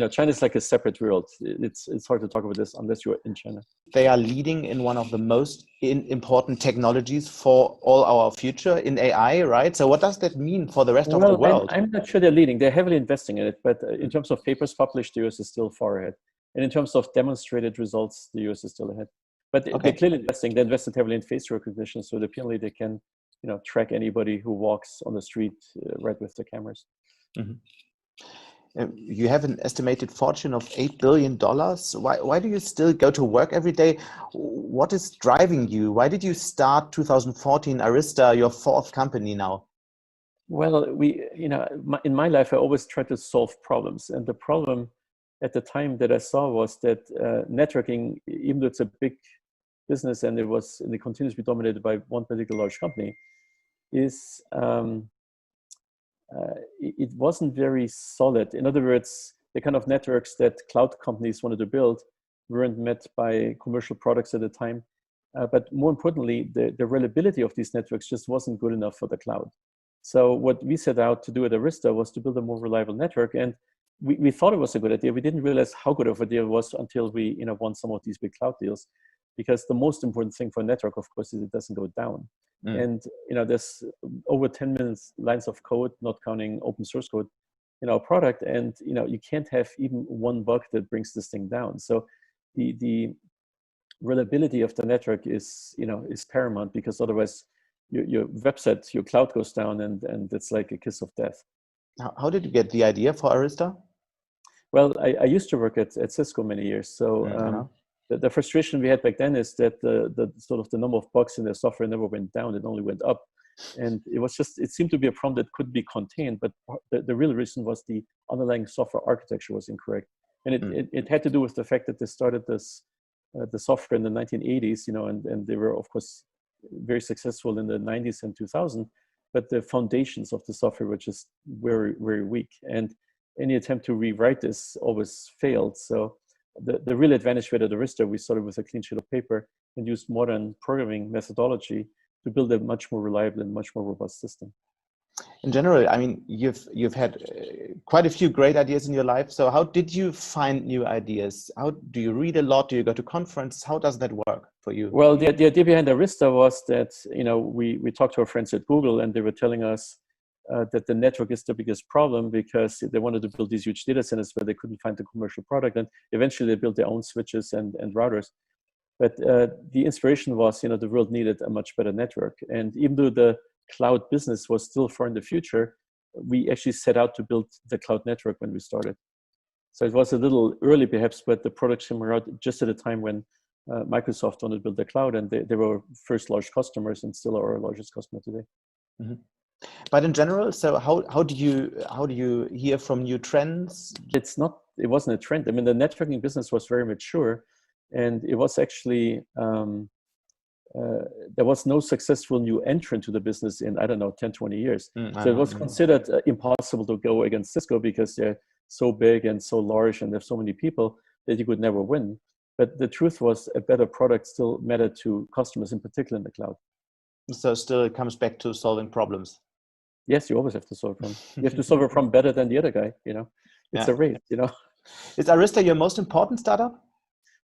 China is like a separate world. It's hard to talk about this unless you're in China. They are leading in one of the most important technologies for all our future in AI, right? So what does that mean for the rest of the world? I'm not sure they're leading. They're heavily investing in it. But in terms of papers published, the US is still far ahead. And in terms of demonstrated results, the US is still ahead. But they're clearly investing. They invested heavily in face recognition. So apparently they can track anybody who walks on the street right with the cameras. You have an estimated fortune of $8 billion. Why do you still go to work every day? What is driving you? Why did you start 2014 Arista, your fourth company now? Well, in my life, I always try to solve problems. And the problem at the time that I saw was that networking, even though it's a big business and it continues to be dominated by one particular large company, it wasn't very solid. In other words, the kind of networks that cloud companies wanted to build weren't met by commercial products at the time. But more importantly, the reliability of these networks just wasn't good enough for the cloud. So what we set out to do at Arista was to build a more reliable network. And we thought it was a good idea. We didn't realize how good of an idea it was until we won some of these big cloud deals. Because the most important thing for a network, of course, is it doesn't go down. And there's over 10 million lines of code, not counting open source code, in our product. And you can't have even one bug that brings this thing down. So the reliability of the network is paramount, because otherwise your website, your cloud goes down, and it's like a kiss of death. How did you get the idea for Arista? Well, I used to work at Cisco many years. So the frustration we had back then is that the sort of the number of bugs in the software never went down, it only went up. And it seemed to be a problem that could be contained, but the real reason was the underlying software architecture was incorrect. And it had to do with the fact that they started the software in the 1980s, and they were, of course, very successful in the 90s and 2000, but the foundations of the software were just very, very weak. And any attempt to rewrite this always failed. So the real advantage we had at Arista, we started with a clean sheet of paper and used modern programming methodology to build a much more reliable and much more robust system. In general, I mean, you've had quite a few great ideas in your life. So how did you find new ideas? How do you read a lot? Do you go to conferences? How does that work for you? Well, the idea behind Arista was that we talked to our friends at Google, and they were telling us that the network is the biggest problem, because they wanted to build these huge data centers where they couldn't find the commercial product, and eventually they built their own switches and routers. But the inspiration was, the world needed a much better network. And even though the cloud business was still far in the future, we actually set out to build the cloud network when we started. So it was a little early perhaps, but the products came out just at a time when Microsoft wanted to build the cloud, and they were our first large customers and still are our largest customer today. Mm-hmm. But in general, so how do you hear from new trends? It wasn't a trend. I mean, the networking business was very mature, and it was actually there was no successful new entrant to the business in, 10, 20 years. So it was considered impossible to go against Cisco, because they're so big and so large and there's so many people that you could never win. But the truth was, a better product still mattered to customers, in particular in the cloud. So still it comes back to solving problems. Yes, you always have to solve a problem. You have to solve a problem better than the other guy, It's a race, Is Arista your most important startup?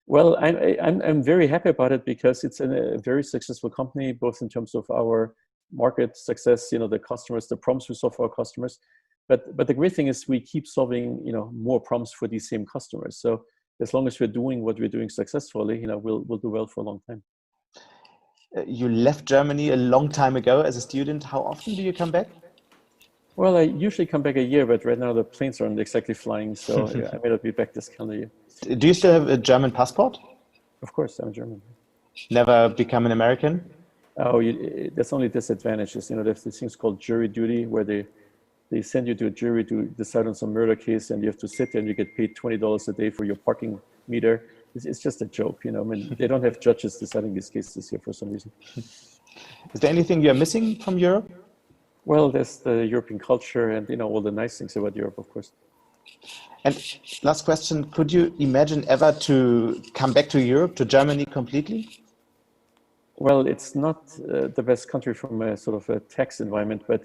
Well, I'm very happy about it, because it's a very successful company, both in terms of our market success, the customers, the problems we solve for our customers. But the great thing is we keep solving, more problems for these same customers. So as long as we're doing what we're doing successfully, we'll do well for a long time. You left Germany a long time ago as a student. How often do you come back? Well, I usually come back a year, but right now the planes aren't exactly flying, so I may not be back this calendar year. Do you still have a German passport? Of course, I'm German. Never become an American? Oh, that's only disadvantages. There's these things called jury duty, where they send you to a jury to decide on some murder case, and you have to sit there and you get paid $20 a day for your parking meter. It's just a joke, I mean, they don't have judges deciding these cases here for some reason. Is there anything you're missing from Europe? Well, there's the European culture and, all the nice things about Europe, of course. And last question, could you imagine ever to come back to Europe, to Germany completely? Well, it's not the best country from a sort of a tax environment, but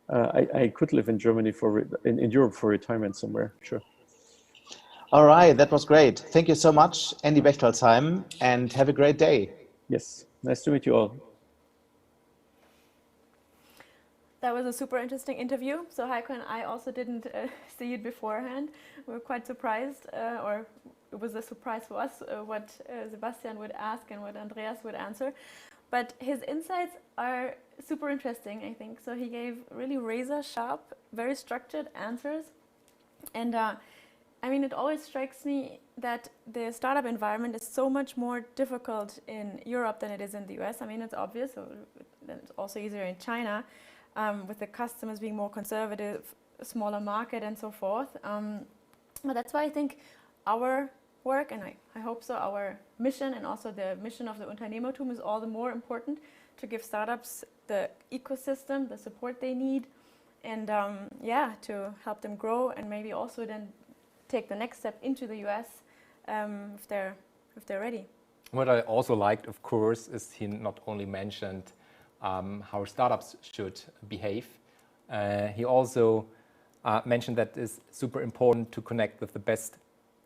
I could live in Germany in Europe for retirement somewhere, sure. All right, that was great. Thank you so much, Andy Bechtholsheim, and have a great day. Yes, nice to meet you all. That was a super interesting interview. So Heiko and I also didn't see it beforehand. We were quite surprised, or it was a surprise for us, what Sebastian would ask and what Andreas would answer. But his insights are super interesting, I think. So he gave really razor sharp, very structured answers. And it always strikes me that the startup environment is so much more difficult in Europe than it is in the US. It's obvious, so it's also easier in China. With the customers being more conservative, smaller market and so forth. But that's why I think our work, and I hope so, our mission and also the mission of the Unternehmertum is all the more important to give startups the ecosystem, the support they need, and to help them grow and maybe also then take the next step into the US if they're ready. What I also liked, of course, is he not only mentioned how startups should behave, he also mentioned that it's super important to connect with the best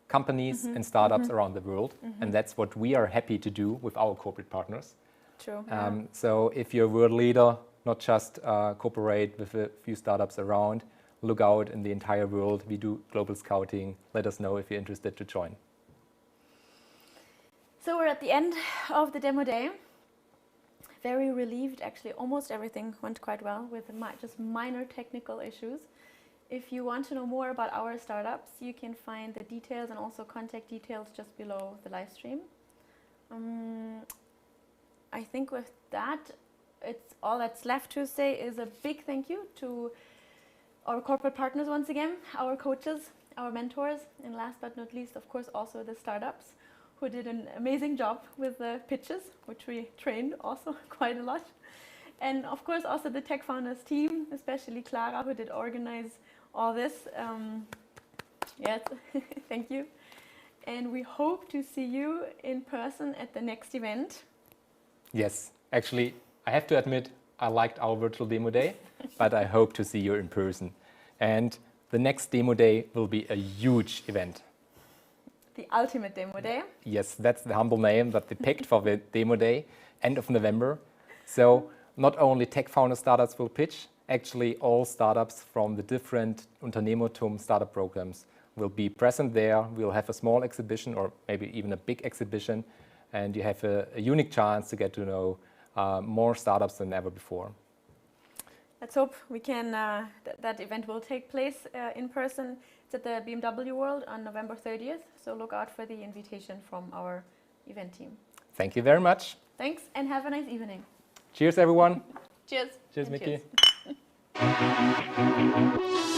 companies and startups around the world, and that's what we are happy to do with our corporate partners. True. So if you're a world leader, not just cooperate with a few startups around, look out in the entire world. We do global scouting. Let us know if you're interested to join. So we're at the end of the demo day. Very relieved, actually. Almost everything went quite well with just minor technical issues. If you want to know more about our startups, you can find the details and also contact details just below the live stream. I think with that, it's all that's left to say is a big thank you to our corporate partners once again, our coaches, our mentors, and last but not least, of course, also the startups who did an amazing job with the pitches, which we trained also quite a lot. And of course, also the TechFounders team, especially Clara, who did organize all this. Yes, thank you. And we hope to see you in person at the next event. Yes, actually, I have to admit, I liked our virtual demo day, but I hope to see you in person. And the next demo day will be a huge event. The ultimate demo day. Yes, that's the humble name that they picked for the demo day, end of November. So not only TechFounders startups will pitch, actually all startups from the different Unternehmertum startup programs will be present there. We'll have a small exhibition or maybe even a big exhibition, and you have a unique chance to get to know more startups than ever before. Let's hope we can, that event will take place in person. It's at the BMW World on November 30th, so look out for the invitation from our event team. Thank you very much. Thanks, and have a nice evening. Cheers, everyone. Cheers. Cheers, Miki. Cheers.